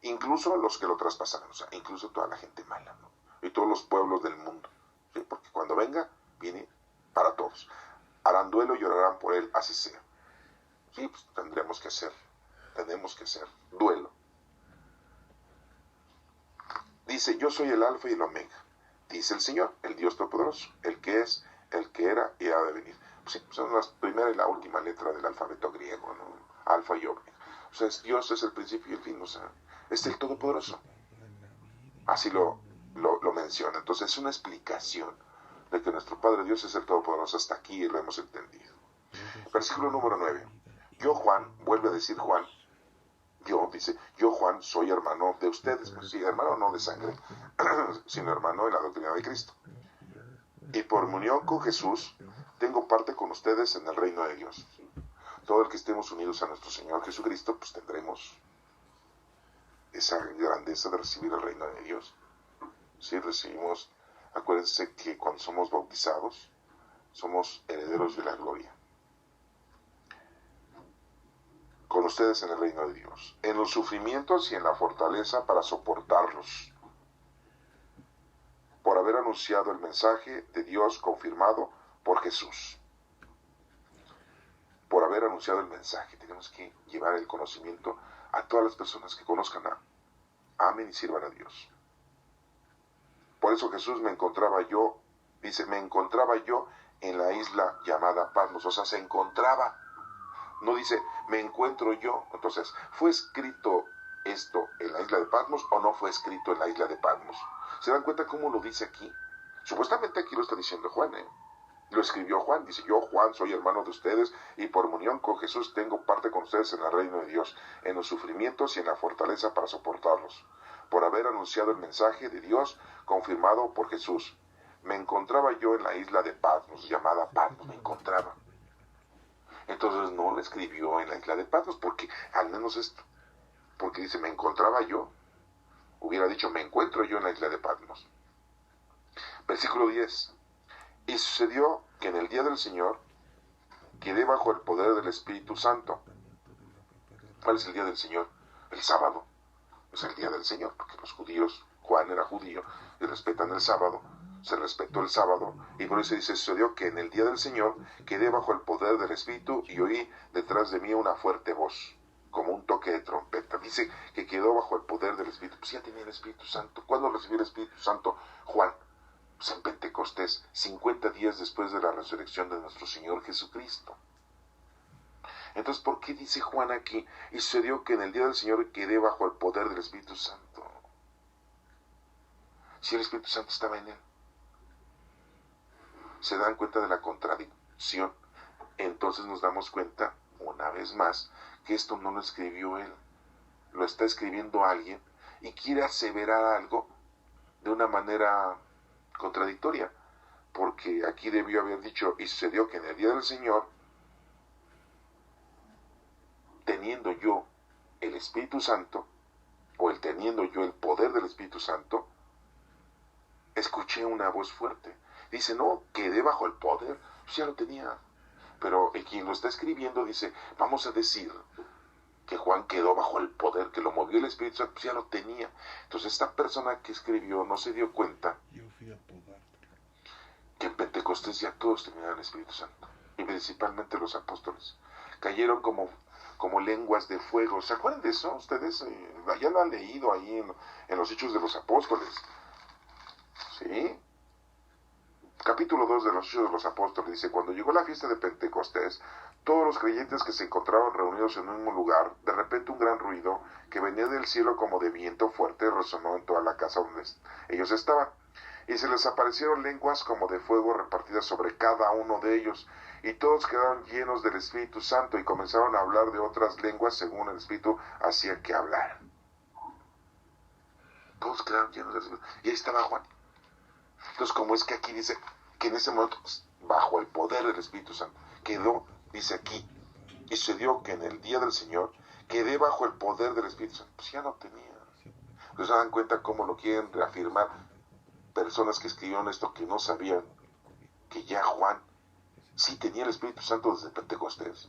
incluso los que lo traspasarán, o sea, incluso toda la gente mala, ¿no? Y todos los pueblos del mundo, ¿sí? Porque cuando venga, viene para todos. Harán duelo y llorarán por él, así sea. Sí, pues tenemos que hacer duelo. Dice: yo soy el alfa y el omega, dice el Señor, el Dios Todopoderoso, el que es, el que era y ha de venir. Pues sí, son la primera y la última letra del alfabeto griego, ¿no? Alfa y omega. O sea, Dios es el principio y el fin, o sea, es el Todopoderoso. Así lo menciona. Entonces es una explicación de que nuestro Padre Dios es el Todopoderoso. Hasta aquí lo hemos entendido. Versículo número 9. Yo, Juan, vuelve a decir Juan, yo Juan soy hermano de ustedes, pues sí, hermano no de sangre, sino hermano en la doctrina de Cristo. Y por unión con Jesús, tengo parte con ustedes en el reino de Dios. Todo el que estemos unidos a nuestro Señor Jesucristo, pues tendremos esa grandeza de recibir el reino de Dios. Sí, recibimos, acuérdense que cuando somos bautizados, somos herederos de la gloria. Con ustedes en el reino de Dios, en los sufrimientos y en la fortaleza para soportarlos, por haber anunciado el mensaje de Dios confirmado por Jesús. Por haber anunciado el mensaje, tenemos que llevar el conocimiento a todas las personas que conozcan amen y sirvan a Dios. Por eso Jesús me encontraba yo en la isla llamada Patmos, o sea, se encontraba. No dice, me encuentro yo. Entonces, ¿fue escrito esto en la isla de Patmos o no fue escrito en la isla de Patmos? ¿Se dan cuenta cómo lo dice aquí? Supuestamente aquí lo está diciendo Juan, ¿eh? Lo escribió Juan, dice: yo, Juan, soy hermano de ustedes y por unión con Jesús tengo parte con ustedes en el reino de Dios, en los sufrimientos y en la fortaleza para soportarlos, por haber anunciado el mensaje de Dios confirmado por Jesús. Me encontraba yo en la isla de Patmos, llamada Patmos, me encontraba. Entonces no lo escribió en la isla de Patmos, porque al menos esto, porque dice, me encontraba yo, hubiera dicho, me encuentro yo en la isla de Patmos. Versículo 10. Y sucedió que en el día del Señor quedé bajo el poder del Espíritu Santo. ¿Cuál es el día del Señor? El sábado. Es el día del Señor, porque los judíos, Juan era judío, y respetan el sábado. Se respetó el sábado, y por eso dice: sucedió que en el día del Señor quedé bajo el poder del Espíritu y oí detrás de mí una fuerte voz, como un toque de trompeta. Dice que quedó bajo el poder del Espíritu. Pues ya tenía el Espíritu Santo. ¿Cuándo recibió el Espíritu Santo Juan? Pues en Pentecostés, 50 días después de la resurrección de nuestro Señor Jesucristo. Entonces, ¿por qué dice Juan aquí? Y sucedió que en el día del Señor quedé bajo el poder del Espíritu Santo. Si el Espíritu Santo estaba en él. ¿Se dan cuenta de la contradicción? Entonces nos damos cuenta, una vez más, que esto no lo escribió él. Lo está escribiendo alguien y quiere aseverar algo de una manera contradictoria. Porque aquí debió haber dicho: y sucedió que en el día del Señor, teniendo yo el Espíritu Santo, o teniendo yo el poder del Espíritu Santo, escuché una voz fuerte. Dice, no, quedé bajo el poder, pues ya lo tenía. Pero quien lo está escribiendo dice, vamos a decir que Juan quedó bajo el poder, que lo movió el Espíritu Santo, pues ya lo tenía. Entonces esta persona que escribió no se dio cuenta que en Pentecostés ya todos tenían el Espíritu Santo, y principalmente los apóstoles. Cayeron como lenguas de fuego. ¿Se acuerdan de eso? Ustedes ya lo han leído ahí en los Hechos de los Apóstoles. ¿Sí? Capítulo 2 de los Hechos de los Apóstoles dice: cuando llegó la fiesta de Pentecostés, Todos los creyentes que se encontraban reunidos en un mismo lugar, de repente un gran ruido que venía del cielo como de viento fuerte resonó en toda la casa donde ellos estaban. Y se les aparecieron lenguas como de fuego repartidas sobre cada uno de ellos, y todos quedaron llenos del Espíritu Santo y comenzaron a hablar de otras lenguas según el Espíritu hacía que hablaran. Todos quedaron llenos del Espíritu. Y ahí estaba Juan. Entonces, como es que aquí dice que en ese momento, bajo el poder del Espíritu Santo, quedó, dice aquí, y sucedió que en el día del Señor quedé bajo el poder del Espíritu Santo. Pues ya no tenía. Entonces se dan cuenta cómo lo quieren reafirmar personas que escribieron esto que no sabían que ya Juan sí tenía el Espíritu Santo desde Pentecostés.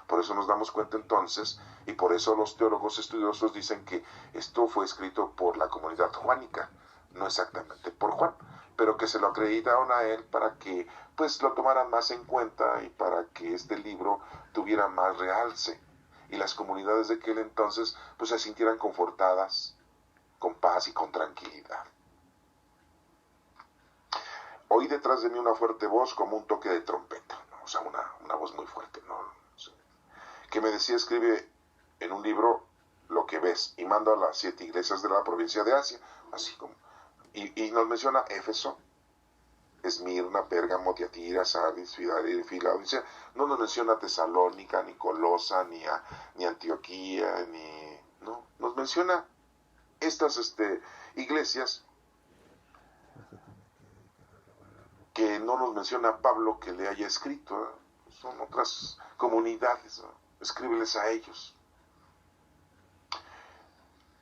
Por eso nos damos cuenta entonces, y por eso los teólogos estudiosos dicen que esto fue escrito por la comunidad juánica, no exactamente por Juan, pero que se lo acreditaron a él para que pues lo tomaran más en cuenta y para que este libro tuviera más realce y las comunidades de aquel entonces pues se sintieran confortadas, con paz y con tranquilidad. Oí detrás de mí una fuerte voz como un toque de trompeta, ¿no? O sea, una voz muy fuerte, ¿no? Sí. Que me decía, escribe en un libro lo que ves y manda a las 7 iglesias de la provincia de Asia, así como, y nos menciona Éfeso, Esmirna, Pérgamo, Tiatira, Sardis, Filadelfia, no nos menciona Tesalónica, ni Colosa, ni Antioquía, no, nos menciona estas iglesias que no nos menciona Pablo que le haya escrito, ¿eh? Son otras comunidades, ¿no? Escríbeles a ellos.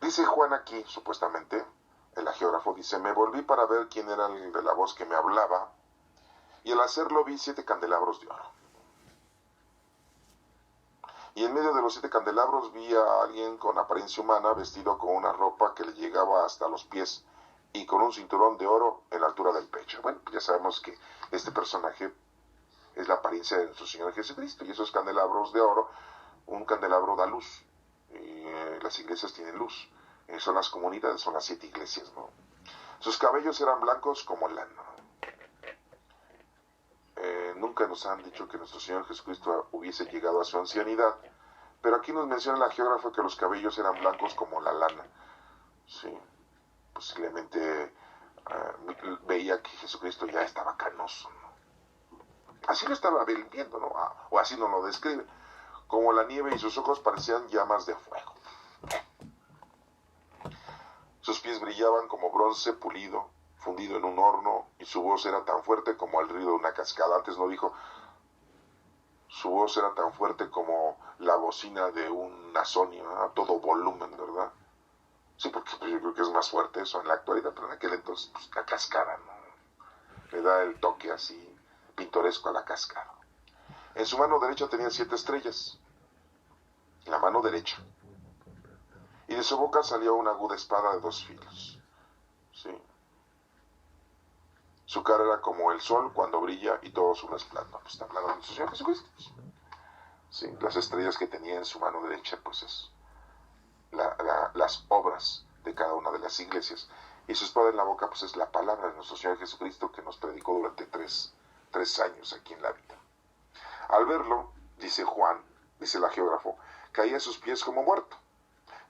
Dice Juan aquí, supuestamente, el agiógrafo dice, me volví para ver quién era el de la voz que me hablaba, y al hacerlo vi 7 candelabros de oro. Y en medio de los 7 candelabros vi a alguien con apariencia humana, vestido con una ropa que le llegaba hasta los pies, y con un cinturón de oro en la altura del pecho. Bueno, pues ya sabemos que este personaje es la apariencia de nuestro Señor Jesucristo, y esos candelabros de oro, un candelabro da luz, y las iglesias tienen luz, son las comunidades, son las 7 iglesias, ¿no? Sus cabellos eran blancos como lana. Nunca nos han dicho que nuestro Señor Jesucristo hubiese llegado a su ancianidad, pero aquí nos menciona el geógrafo que los cabellos eran blancos como la lana. Sí, posiblemente veía que Jesucristo ya estaba canoso, ¿no? Así lo estaba viendo, ¿no? O así nos lo describe. Como la nieve y sus ojos parecían llamas de fuego. Sus pies brillaban como bronce pulido, fundido en un horno, y su voz era tan fuerte como el ruido de una cascada. Antes no dijo, su voz era tan fuerte como la bocina de una Sony, ¿no? A todo volumen, ¿verdad? Sí, porque pues, yo creo que es más fuerte eso en la actualidad, pero en aquel entonces pues, la cascada, ¿no? Le da el toque así pintoresco a la cascada. En su mano derecha tenía 7 estrellas, en la mano derecha, y de su boca salía una aguda espada de 2 filos. Sí. Su cara era como el sol cuando brilla y todo su resplandor. Pues está hablando de nuestro Señor Jesucristo. Sí, las estrellas que tenía en su mano derecha, pues es las obras de cada una de las iglesias. Y su espada en la boca, pues es la palabra de nuestro Señor Jesucristo que nos predicó durante tres años aquí en la vida. Al verlo, dice Juan, dice el geógrafo, caía a sus pies como muerto.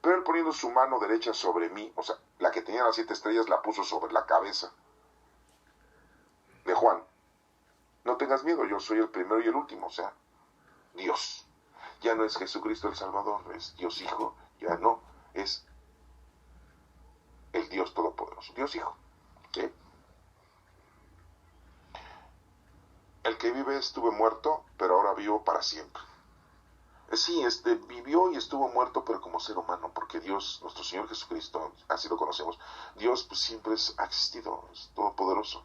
Pero él poniendo su mano derecha sobre mí, o sea, la que tenía las 7 estrellas la puso sobre la cabeza de Juan. No tengas miedo, yo soy el primero y el último, o sea, Dios. Ya no es Jesucristo el Salvador, es Dios Hijo, ya no, es el Dios Todopoderoso, Dios Hijo. ¿Sí? El que vive estuve muerto, pero ahora vivo para siempre. Sí, vivió y estuvo muerto, pero como ser humano, porque Dios, nuestro Señor Jesucristo, así lo conocemos, Dios pues siempre ha existido, es todopoderoso,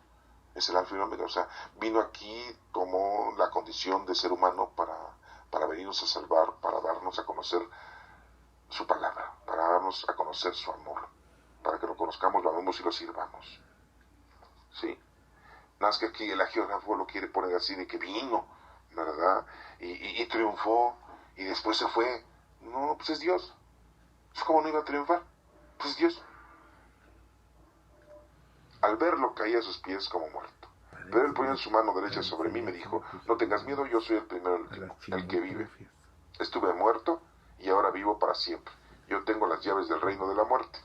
es el alfa y el omega, o sea, vino aquí, tomó la condición de ser humano para venirnos a salvar, para darnos a conocer su palabra, para darnos a conocer su amor, para que lo conozcamos, lo amemos y lo sirvamos. ¿Sí? Nada más que aquí el geógrafo lo quiere poner así de que vino, ¿verdad? Y triunfó, y después se fue. No, pues es Dios. ¿Cómo no iba a triunfar? Pues es Dios. Al verlo caía a sus pies como muerto. Pero él poniendo su mano derecha sobre mí me dijo, no tengas miedo, yo soy el primero, el que vive. Estuve muerto y ahora vivo para siempre. Yo tengo las llaves del reino de la muerte.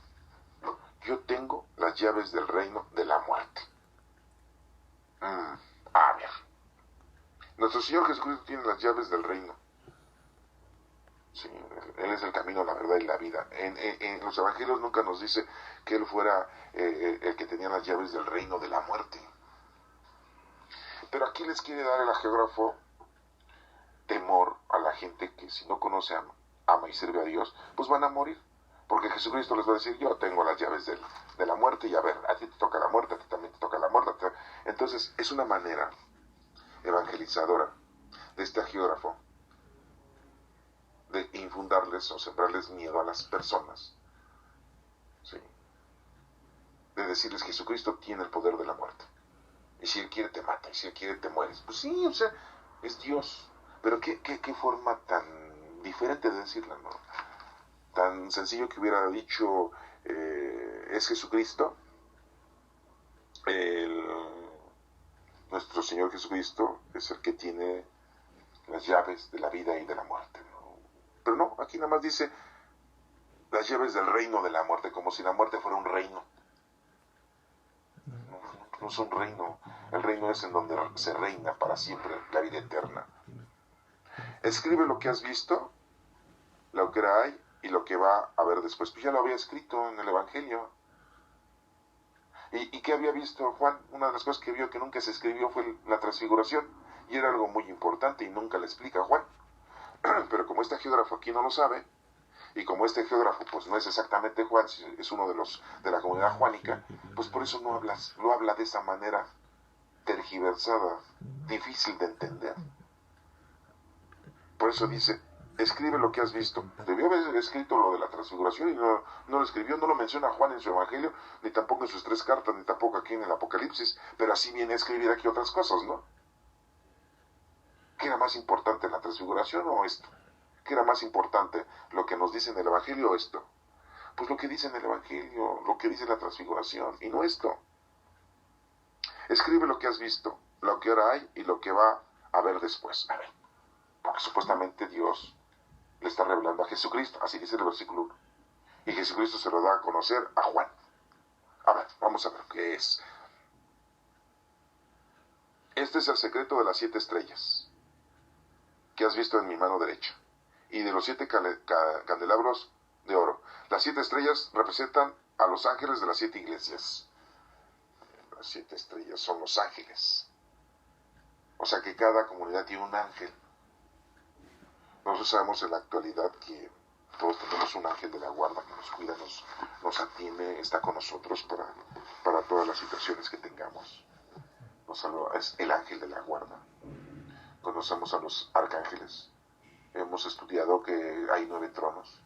Yo tengo las llaves del reino de la muerte. A ver. Nuestro Señor Jesucristo tiene las llaves del reino. Sí, Él es el camino, la verdad y la vida. En los evangelios nunca nos dice que Él fuera el que tenía las llaves del reino de la muerte. Pero aquí les quiere dar el geógrafo temor a la gente que si no conoce, ama y sirve a Dios, pues van a morir. Porque Jesucristo les va a decir, yo tengo las llaves de la muerte y a ver, a ti te toca la muerte, a ti también te toca la muerte. Entonces es una manera evangelizadora de este geógrafo de infundarles o sembrarles miedo a las personas, ¿sí? De decirles Jesucristo tiene el poder de la muerte. Y si Él quiere te mata, y si Él quiere te mueres. Pues sí, o sea, es Dios. Pero qué forma tan diferente de decirla, ¿no? Tan sencillo que hubiera dicho, es Jesucristo, nuestro Señor Jesucristo es el que tiene las llaves de la vida y de la muerte, ¿no? Pero no, aquí nada más dice las llaves del reino de la muerte, como si la muerte fuera un reino. No es un reino. El reino es en donde se reina para siempre la vida eterna. Escribe lo que has visto, lo que hay y lo que va a haber después. Pues ya lo había escrito en el Evangelio. ¿Y qué había visto Juan? Una de las cosas que vio que nunca se escribió fue la transfiguración. Y era algo muy importante y nunca le explica Juan. Pero como este geógrafo aquí no lo sabe, y como este geógrafo pues no es exactamente Juan, es uno de la comunidad juánica, pues por eso lo habla de esa manera tergiversada, difícil de entender. Por eso dice, escribe lo que has visto. Debió haber escrito lo de la transfiguración y no lo escribió, no lo menciona Juan en su evangelio, ni tampoco en sus 3 cartas, ni tampoco aquí en el Apocalipsis, pero así viene a escribir aquí otras cosas, ¿no? ¿Qué era más importante, la transfiguración o esto? ¿Qué era más importante, lo que nos dice en el evangelio o esto? Pues lo que dice en el evangelio, lo que dice la transfiguración, y no esto. Escribe lo que has visto, lo que ahora hay y lo que va a haber después. A ver, porque supuestamente Dios le está revelando a Jesucristo, así dice el versículo 1. Y Jesucristo se lo da a conocer a Juan. A ver, vamos a ver qué es. Este es el secreto de las 7 estrellas que has visto en mi mano derecha, y de los 7 candelabros de oro. Las 7 estrellas representan a los ángeles de las 7 iglesias. Las 7 estrellas son los ángeles. O sea que cada comunidad tiene un ángel. Nosotros sabemos en la actualidad que todos tenemos un ángel de la guarda que nos cuida, nos atiende, está con nosotros para todas las situaciones que tengamos. Es el ángel de la guarda. Conocemos a los arcángeles. Hemos estudiado que hay 9 tronos.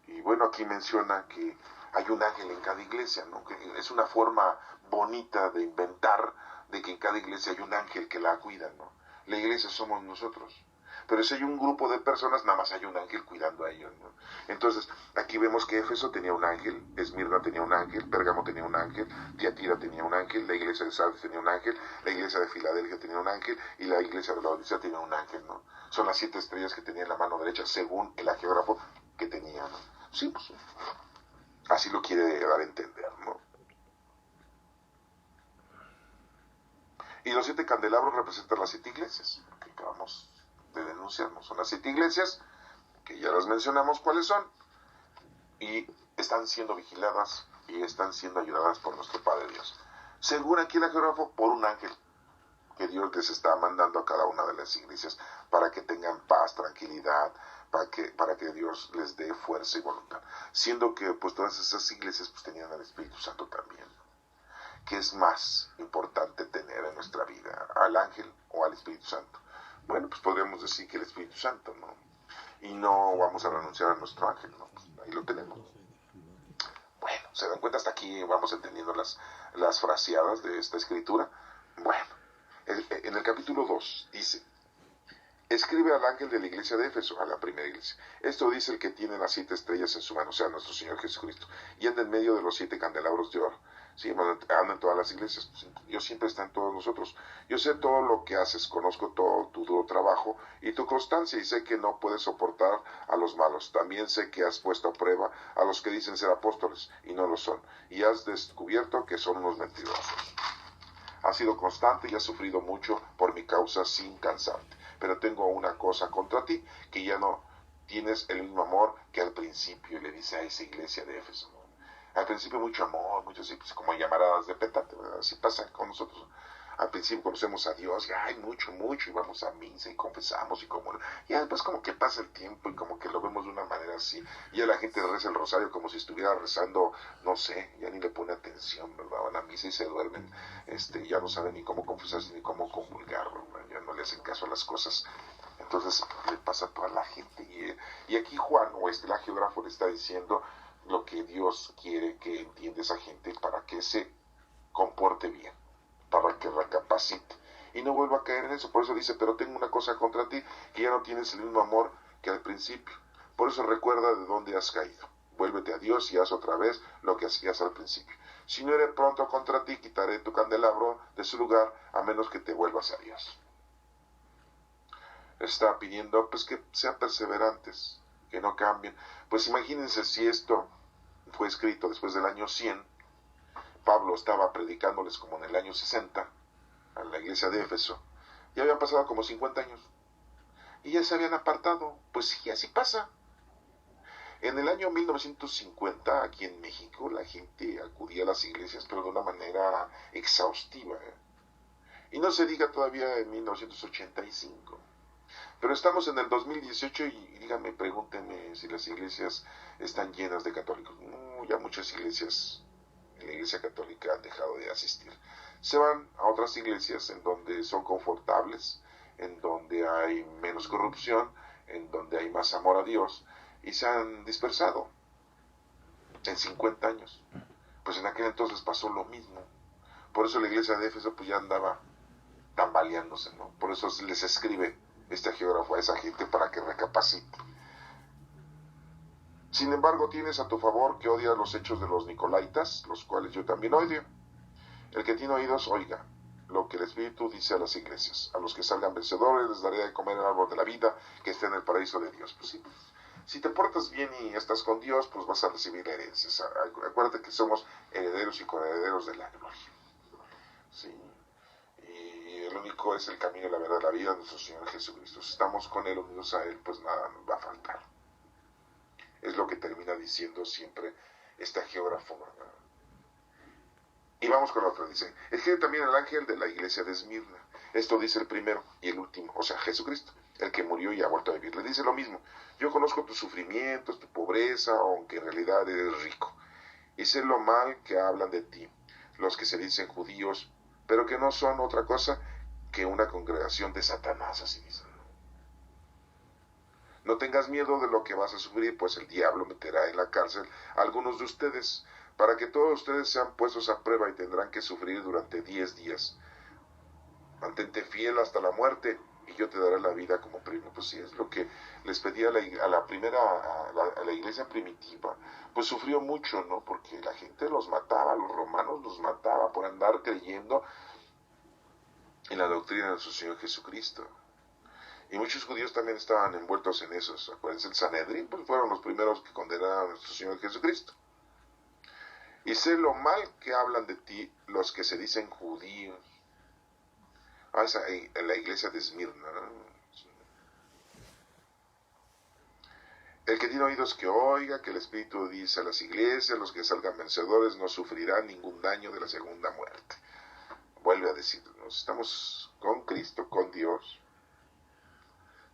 Y bueno, aquí menciona que hay un ángel en cada iglesia, ¿no? Que es una forma bonita de inventar de que en cada iglesia hay un ángel que la cuida, ¿no? La iglesia somos nosotros. Pero si hay un grupo de personas, nada más hay un ángel cuidando a ellos, ¿no? Entonces, aquí vemos que Éfeso tenía un ángel, Esmirna tenía un ángel, Pérgamo tenía un ángel, Tiatira tenía un ángel, la iglesia de Sardes tenía un ángel, la iglesia de Filadelfia tenía un ángel, y la iglesia de la Odisea tenía un ángel, ¿no? Son las 7 estrellas que tenía en la mano derecha, según el geógrafo que tenía, ¿no? Sí, pues, así lo quiere dar a entender, ¿no? Y los 7 candelabros representan las 7 iglesias, que acabamos de denunciarnos. Son las 7 iglesias, que ya las mencionamos cuáles son, y están siendo vigiladas y están siendo ayudadas por nuestro Padre Dios. Según aquí el geógrafo, por un ángel que Dios les está mandando a cada una de las iglesias para que tengan paz, tranquilidad, para que Dios les dé fuerza y voluntad. Siendo que pues todas esas iglesias pues tenían al Espíritu Santo también. ¿Qué es más importante tener en nuestra vida? ¿Al ángel o al Espíritu Santo? Bueno, pues podríamos decir que el Espíritu Santo, ¿no? Y no vamos a renunciar a nuestro ángel, ¿no? Pues ahí lo tenemos. Bueno, ¿se dan cuenta? Hasta aquí vamos entendiendo las fraseadas de esta escritura. Bueno, en el capítulo 2 dice, escribe al ángel de la iglesia de Éfeso, a la primera iglesia. Esto dice el que tiene las 7 estrellas en su mano, o sea, nuestro Señor Jesucristo, y anda en medio de los 7 candelabros de oro. Sí, ando en todas las iglesias. Dios siempre está en todos nosotros. Yo sé todo lo que haces, conozco todo tu duro trabajo y tu constancia, y sé que no puedes soportar a los malos. También sé que has puesto a prueba a los que dicen ser apóstoles y no lo son, y has descubierto que son unos mentirosos. Has sido constante y has sufrido mucho por mi causa sin cansarte. Pero tengo una cosa contra ti, que ya no tienes el mismo amor que al principio. Y le dice a esa iglesia de Éfeso, ¿no? Al principio mucho amor, mucho así, pues, como llamaradas de petate, ¿verdad? Así pasa con nosotros. Al principio conocemos a Dios, y hay mucho, y vamos a misa y confesamos y como... Y después como que pasa el tiempo y como que lo vemos de una manera así. Y ya la gente reza el rosario como si estuviera rezando, no sé, ya ni le pone atención, ¿verdad? Van a misa y se duermen, ya no saben ni cómo confesarse ni cómo comulgar, ¿verdad? Ya no le hacen caso a las cosas. Entonces le pasa a toda la gente. Y aquí Juan, o el geógrafo, le está diciendo lo que Dios quiere que entienda esa gente para que se comporte bien, para que recapacite y no vuelva a caer en eso. Por eso dice, pero tengo una cosa contra ti, que ya no tienes el mismo amor que al principio. Por eso recuerda de dónde has caído. Vuélvete a Dios y haz otra vez lo que hacías al principio. Si no eres pronto contra ti, quitaré tu candelabro de su lugar, a menos que te vuelvas a Dios. Está pidiendo pues que sean perseverantes, que no cambien. Pues imagínense si esto fue escrito después del año 100, Pablo estaba predicándoles como en el año 60 a la iglesia de Éfeso, y habían pasado como 50 años, y ya se habían apartado. Pues sí, así pasa. En el año 1950, aquí en México, la gente acudía a las iglesias, pero de una manera exhaustiva, ¿eh? Y no se diga todavía en 1985. Pero estamos en el 2018 y díganme, pregúntenme si las iglesias están llenas de católicos. No, ya muchas iglesias en la iglesia católica han dejado de asistir. Se van a otras iglesias en donde son confortables, en donde hay menos corrupción, en donde hay más amor a Dios, y se han dispersado en 50 años. Pues en aquel entonces pasó lo mismo. Por eso la iglesia de Éfeso pues ya andaba tambaleándose, ¿no? Por eso les escribe este geógrafo a esa gente para que recapacite. Sin embargo, tienes a tu favor que odias los hechos de los Nicolaitas, los cuales yo también odio. El que tiene oídos, oiga lo que el Espíritu dice a las iglesias. A los que salgan vencedores les daré de comer el árbol de la vida que esté en el paraíso de Dios. Pues sí, si te portas bien y estás con Dios, pues vas a recibir herencias. Acuérdate que somos herederos y coherederos de la gloria. Sí. Y el único es el camino, la verdad, la vida, nuestro Señor Jesucristo. Si estamos con Él, unidos a Él, pues nada nos va a faltar. Es lo que termina diciendo siempre esta geógrafo, ¿verdad? Y vamos con la otra, dice, escribe también el ángel de la iglesia de Esmirna. Esto dice el primero y el último, o sea, Jesucristo, el que murió y ha vuelto a vivir. Le dice lo mismo, yo conozco tus sufrimientos, tu pobreza, aunque en realidad eres rico. Y sé lo mal que hablan de ti, los que se dicen judíos, pero que no son otra cosa que una congregación de Satanás, así dicen. No tengas miedo de lo que vas a sufrir, pues el diablo meterá en la cárcel a algunos de ustedes, para que todos ustedes sean puestos a prueba y tendrán que sufrir durante 10 días. Mantente fiel hasta la muerte y yo te daré la vida como premio. Pues sí, es lo que les pedía a la iglesia primitiva. Pues sufrió mucho, ¿no? Porque la gente los mataba, los romanos los mataba por andar creyendo en la doctrina de nuestro Señor Jesucristo. Y muchos judíos también estaban envueltos en eso. Acuérdense, el Sanedrín, pues fueron los primeros que condenaron a nuestro Señor Jesucristo. Y sé lo mal que hablan de ti los que se dicen judíos. En la iglesia de Esmirna, ¿no? El que tiene oídos que oiga, que el Espíritu dice a las iglesias, los que salgan vencedores no sufrirán ningún daño de la segunda muerte. Vuelve a decirnos, estamos con Cristo, con Dios.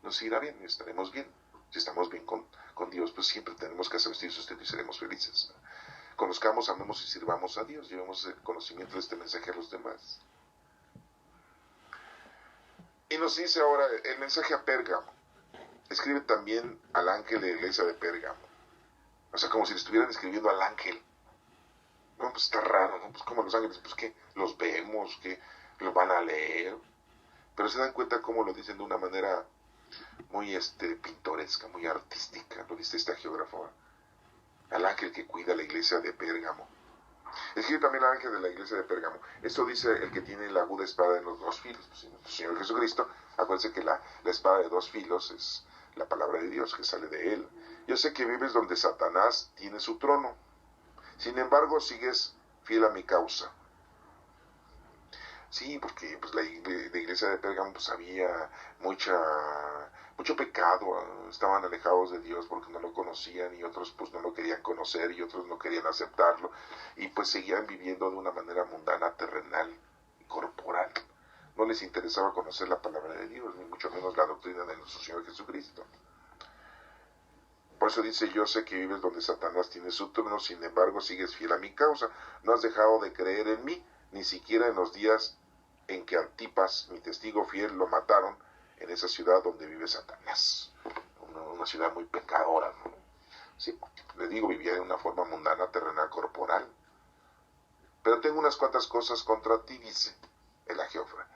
Nos irá bien, estaremos bien. Si estamos bien con Dios, pues siempre tenemos que hacer vestir sustento y seremos felices. Conozcamos, amemos y sirvamos a Dios. Llevemos el conocimiento de este mensaje a los demás. Y nos dice ahora el mensaje a Pérgamo. Escribe también al ángel de la iglesia de Pérgamo. O sea, como si le estuvieran escribiendo al ángel. No, pues está raro, ¿no? Pues como los ángeles, pues que los vemos, que lo van a leer. Pero se dan cuenta cómo lo dicen de una manera muy pintoresca, muy artística. Lo dice esta geógrafa. Al ángel que cuida la iglesia de Pérgamo. Escribe también el ángel de la iglesia de Pérgamo. Esto dice el que tiene la aguda espada en los dos filos. Pues, el Señor Jesucristo, acuérdense que la espada de dos filos es la palabra de Dios que sale de él. Yo sé que vives donde Satanás tiene su trono. Sin embargo, sigues fiel a mi causa. Sí, porque pues, la iglesia de Pérgamo pues, había mucho pecado, estaban alejados de Dios porque no lo conocían y otros pues no lo querían conocer y otros no querían aceptarlo y pues seguían viviendo de una manera mundana, terrenal, corporal. No les interesaba conocer la palabra de Dios, ni mucho menos la doctrina de nuestro Señor Jesucristo. Por eso dice, yo sé que vives donde Satanás tiene su trono, sin embargo sigues fiel a mi causa, no has dejado de creer en mí, ni siquiera en los días en que Antipas, mi testigo fiel, lo mataron en esa ciudad donde vive Satanás, una ciudad muy pecadora, ¿no? Sí, le digo, vivía de una forma mundana, terrenal, corporal. Pero tengo unas cuantas cosas contra ti, dice el Agiofra,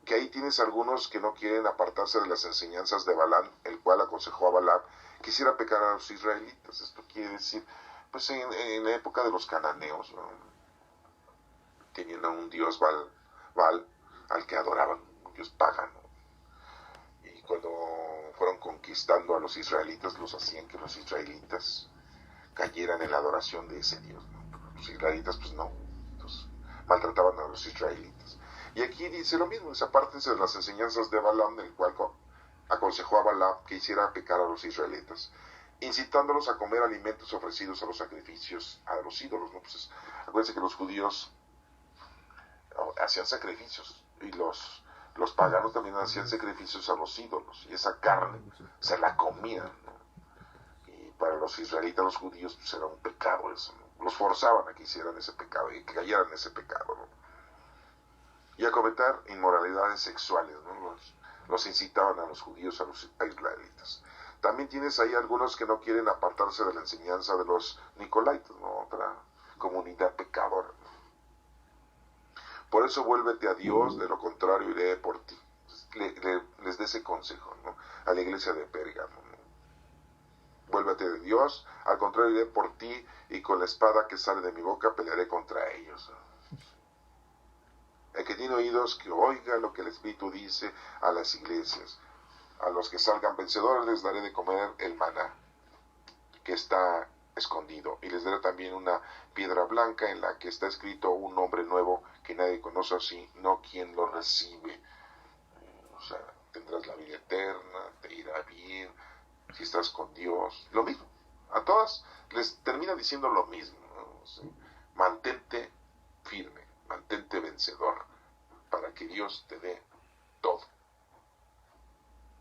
que ahí tienes algunos que no quieren apartarse de las enseñanzas de Balaam, el cual aconsejó a Balaam quisiera pecar a los israelitas. Esto quiere decir, pues en la época de los cananeos, ¿no? Tenían a un dios Baal al que adoraban, un dios pagano. Y cuando fueron conquistando a los israelitas, los hacían que los israelitas cayeran en la adoración de ese dios, ¿no? Los israelitas pues no, entonces maltrataban a los israelitas. Y aquí dice lo mismo, apártense de las enseñanzas de Balaam, el cual aconsejó a Balaam que hiciera pecar a los israelitas, incitándolos a comer alimentos ofrecidos a los sacrificios, a los ídolos, ¿no? Pues acuérdense que los judíos hacían sacrificios y los paganos también hacían sacrificios a los ídolos y esa carne se la comían, ¿no? Y para los israelitas, los judíos, pues era un pecado eso, ¿no? Los forzaban a que hicieran ese pecado y que cayeran en ese pecado, ¿no? Y a cometer inmoralidades sexuales, ¿no? Los incitaban a los judíos, a israelitas. También tienes ahí algunos que no quieren apartarse de la enseñanza de los nicolaitas, ¿no? Otra comunidad pecadora, ¿no? Por eso vuélvete a Dios, de lo contrario iré por ti. Les dé ese consejo, ¿no? A la iglesia de Pérgamo, ¿no? Vuélvete de Dios, al contrario iré por ti y con la espada que sale de mi boca pelearé contra ellos, ¿no? El que tiene oídos, que oiga lo que el Espíritu dice a las iglesias. A los que salgan vencedores les daré de comer el maná, que está escondido. Y les daré también una piedra blanca en la que está escrito un nombre nuevo que nadie conoce así, no quien lo recibe. O sea, tendrás la vida eterna, te irá bien, si estás con Dios. Lo mismo. A todas les termina diciendo lo mismo, ¿no? O sea, mantente firme. Mantente vencedor para que Dios te dé todo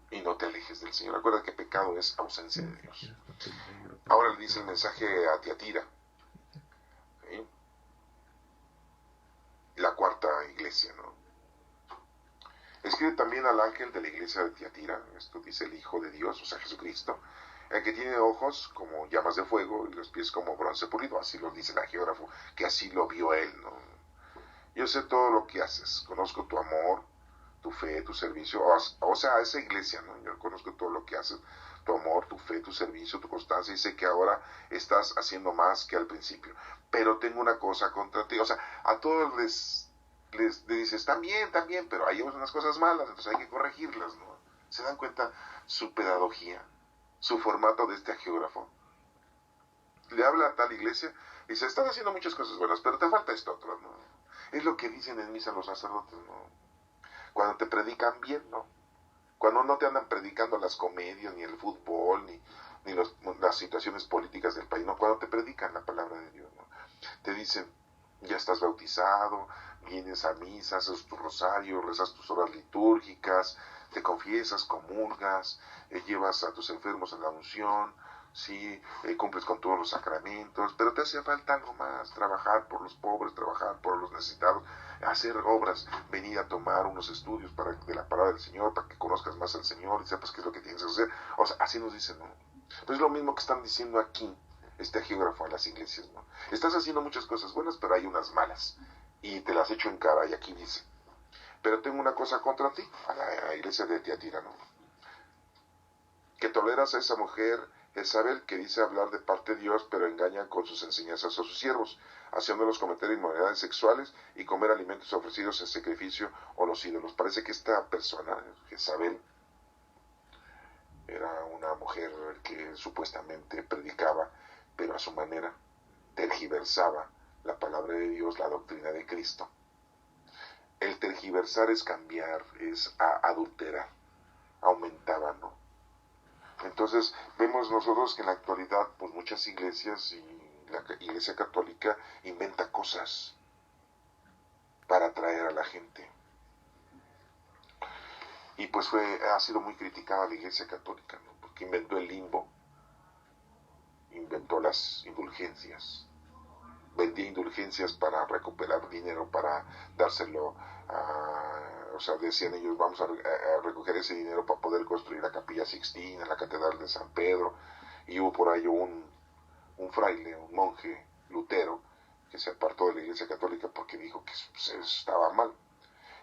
y no te alejes del Señor. Recuerda que pecado es ausencia de Dios. Ahora le dice el mensaje a Tiatira, ¿sí? La cuarta iglesia, ¿no? Escribe también al ángel de la iglesia de Tiatira, esto dice el Hijo de Dios, o sea Jesucristo, el que tiene ojos como llamas de fuego y los pies como bronce pulido, así lo dice el agiógrafo, que así lo vio él, ¿no? Yo sé todo lo que haces, conozco tu amor, tu fe, tu servicio, o sea, esa iglesia, ¿no? Yo conozco todo lo que haces, tu amor, tu fe, tu servicio, tu constancia, y sé que ahora estás haciendo más que al principio, pero tengo una cosa contra ti, o sea, a todos les dices, están bien, pero hay unas cosas malas, entonces hay que corregirlas, ¿no? ¿Se dan cuenta su pedagogía, su formato de este agiógrafo? Le habla a tal iglesia y dice, están haciendo muchas cosas buenas, pero te falta esto otro, ¿no? Es lo que dicen en misa los sacerdotes, ¿no? Cuando te predican bien, ¿no? Cuando no te andan predicando las comedias, ni el fútbol, ni las situaciones políticas del país, ¿no? Cuando te predican la palabra de Dios, ¿no? Te dicen, ya estás bautizado, vienes a misa, haces tu rosario, rezas tus horas litúrgicas, te confiesas, comulgas, llevas a tus enfermos a la unción, sí, cumples con todos los sacramentos, pero te hace falta algo más, trabajar por los pobres, trabajar por los necesitados, hacer obras, venir a tomar unos estudios de la palabra del Señor, para que conozcas más al Señor y sepas qué es lo que tienes que hacer. O sea, así nos dicen, ¿no? Pues es lo mismo que están diciendo aquí este agiógrafo a las iglesias, ¿no? Estás haciendo muchas cosas buenas, pero hay unas malas, y te las echo en cara, y aquí dice, pero tengo una cosa contra ti, a la iglesia de Tiatira, ¿no? Que toleras a esa mujer Jezabel, que dice hablar de parte de Dios, pero engaña con sus enseñanzas a sus siervos, haciéndolos cometer inmoralidades sexuales y comer alimentos ofrecidos en sacrificio o los ídolos. Parece que esta persona, Jezabel, era una mujer que supuestamente predicaba, pero a su manera tergiversaba la palabra de Dios, la doctrina de Cristo. El tergiversar es cambiar, es adulterar, aumentaba, ¿no? Entonces vemos nosotros que en la actualidad pues muchas iglesias y la Iglesia Católica inventa cosas para atraer a la gente. Y pues ha sido muy criticada la Iglesia Católica, ¿no? Porque inventó el limbo, inventó las indulgencias, vendía indulgencias para recuperar dinero, para dárselo o sea, decían ellos, vamos a recoger ese dinero para poder construir la Capilla Sixtina, la Catedral de San Pedro, y hubo por ahí un fraile, un monje lutero, que se apartó de la Iglesia Católica porque dijo que pues, estaba mal.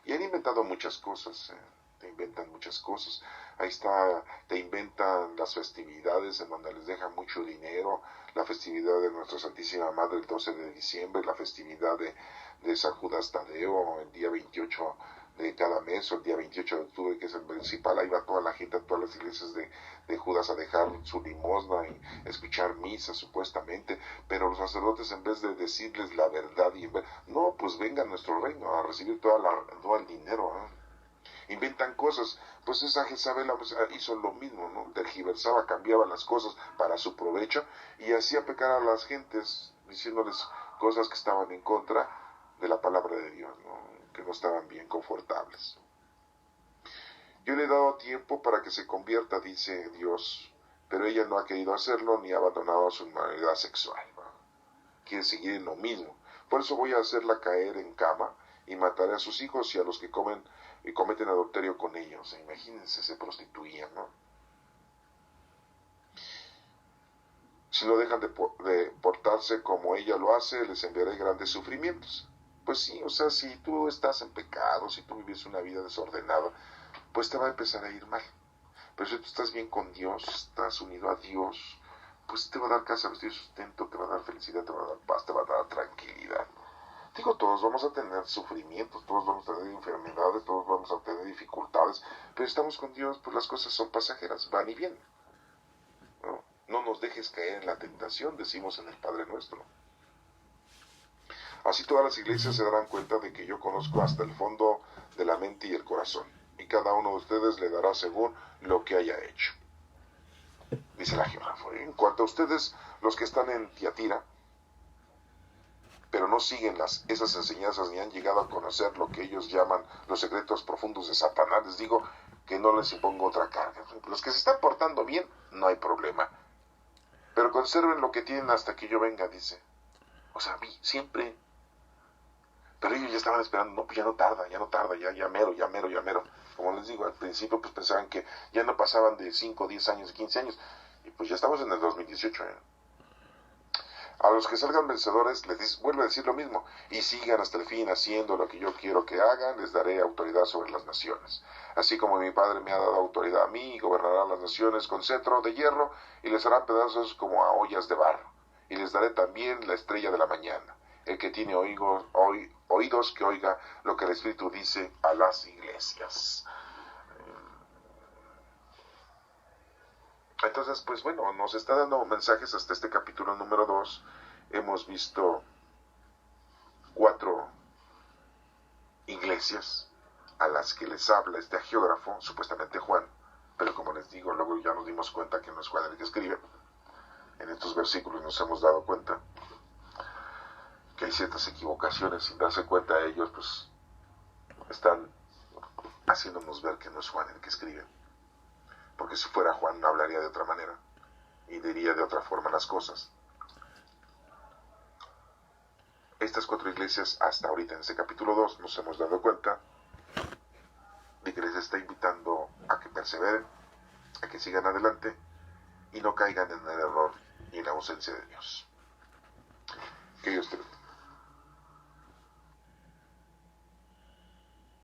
Y han inventado muchas cosas, te inventan muchas cosas. Ahí está, te inventan las festividades en donde les dejan mucho dinero, la festividad de Nuestra Santísima Madre el 12 de diciembre, la festividad de San Judas Tadeo el día 28 de cada mes, o el día 28 de octubre, que es el principal. Ahí va toda la gente a todas las iglesias de Judas a dejar su limosna y escuchar misa supuestamente, pero los sacerdotes, en vez de decirles la verdad no, pues venga a nuestro reino a recibir todo el dinero, inventan cosas. Pues esa Jezabel hizo lo mismo, ¿no? Tergiversaba, cambiaba las cosas para su provecho y hacía pecar a las gentes, diciéndoles cosas que estaban en contra de la palabra de Dios, ¿no? Que no estaban bien confortables. Yo le he dado tiempo para que se convierta, dice Dios, pero ella no ha querido hacerlo ni ha abandonado su inmoralidad sexual, ¿no? Quiere seguir en lo mismo. Por eso voy a hacerla caer en cama y mataré a sus hijos y a los que comen y cometen adulterio con ellos. Imagínense, se prostituían, ¿no? Si no dejan de portarse como ella lo hace, les enviaré grandes sufrimientos. Pues sí, o sea, si tú estás en pecado, si tú vives una vida desordenada, pues te va a empezar a ir mal. Pero si tú estás bien con Dios, estás unido a Dios, pues te va a dar casa, vestido y sustento, te va a dar felicidad, te va a dar paz, te va a dar tranquilidad. Digo, todos vamos a tener sufrimientos, todos vamos a tener enfermedades, todos vamos a tener dificultades, pero estamos con Dios, pues las cosas son pasajeras, van y vienen. No nos dejes caer en la tentación, decimos en el Padre Nuestro. Así todas las iglesias se darán cuenta de que yo conozco hasta el fondo de la mente y el corazón, y cada uno de ustedes le dará según lo que haya hecho. Dice la geógrafa. En cuanto a ustedes, los que están en Tiatira, pero no siguen esas enseñanzas ni han llegado a conocer lo que ellos llaman los secretos profundos de Satanás, les digo que no les impongo otra carga. Los que se están portando bien, no hay problema, pero conserven lo que tienen hasta que yo venga, dice. O sea, a mí siempre. Pero ellos ya estaban esperando, no, pues ya no tarda, ya mero. Como les digo, al principio pues pensaban que ya no pasaban de 5, 10 años, 15 años, y pues ya estamos en el 2018, ¿eh? A los que salgan vencedores les vuelvo a decir lo mismo, y sigan hasta el fin haciendo lo que yo quiero que hagan, les daré autoridad sobre las naciones. Así como mi Padre me ha dado autoridad a mí, gobernarán las naciones con cetro de hierro, y les harán pedazos como a ollas de barro. Y les daré también la estrella de la mañana. El que tiene oídos que oiga lo que el Espíritu dice a las iglesias. Entonces, pues bueno, nos está dando mensajes hasta este capítulo número 2. Hemos visto 4 iglesias a las que les habla este geógrafo, supuestamente Juan, pero como les digo, luego ya nos dimos cuenta que no es Juan el que escribe. En estos versículos nos hemos dado cuenta que hay ciertas equivocaciones, sin darse cuenta ellos, pues están haciéndonos ver que no es Juan el que escribe. Porque si fuera Juan no hablaría de otra manera y diría de otra forma las cosas. Estas 4 iglesias hasta ahorita en este capítulo 2 nos hemos dado cuenta de que les está invitando a que perseveren, a que sigan adelante y no caigan en el error y en la ausencia de Dios. Que Dios te bendiga.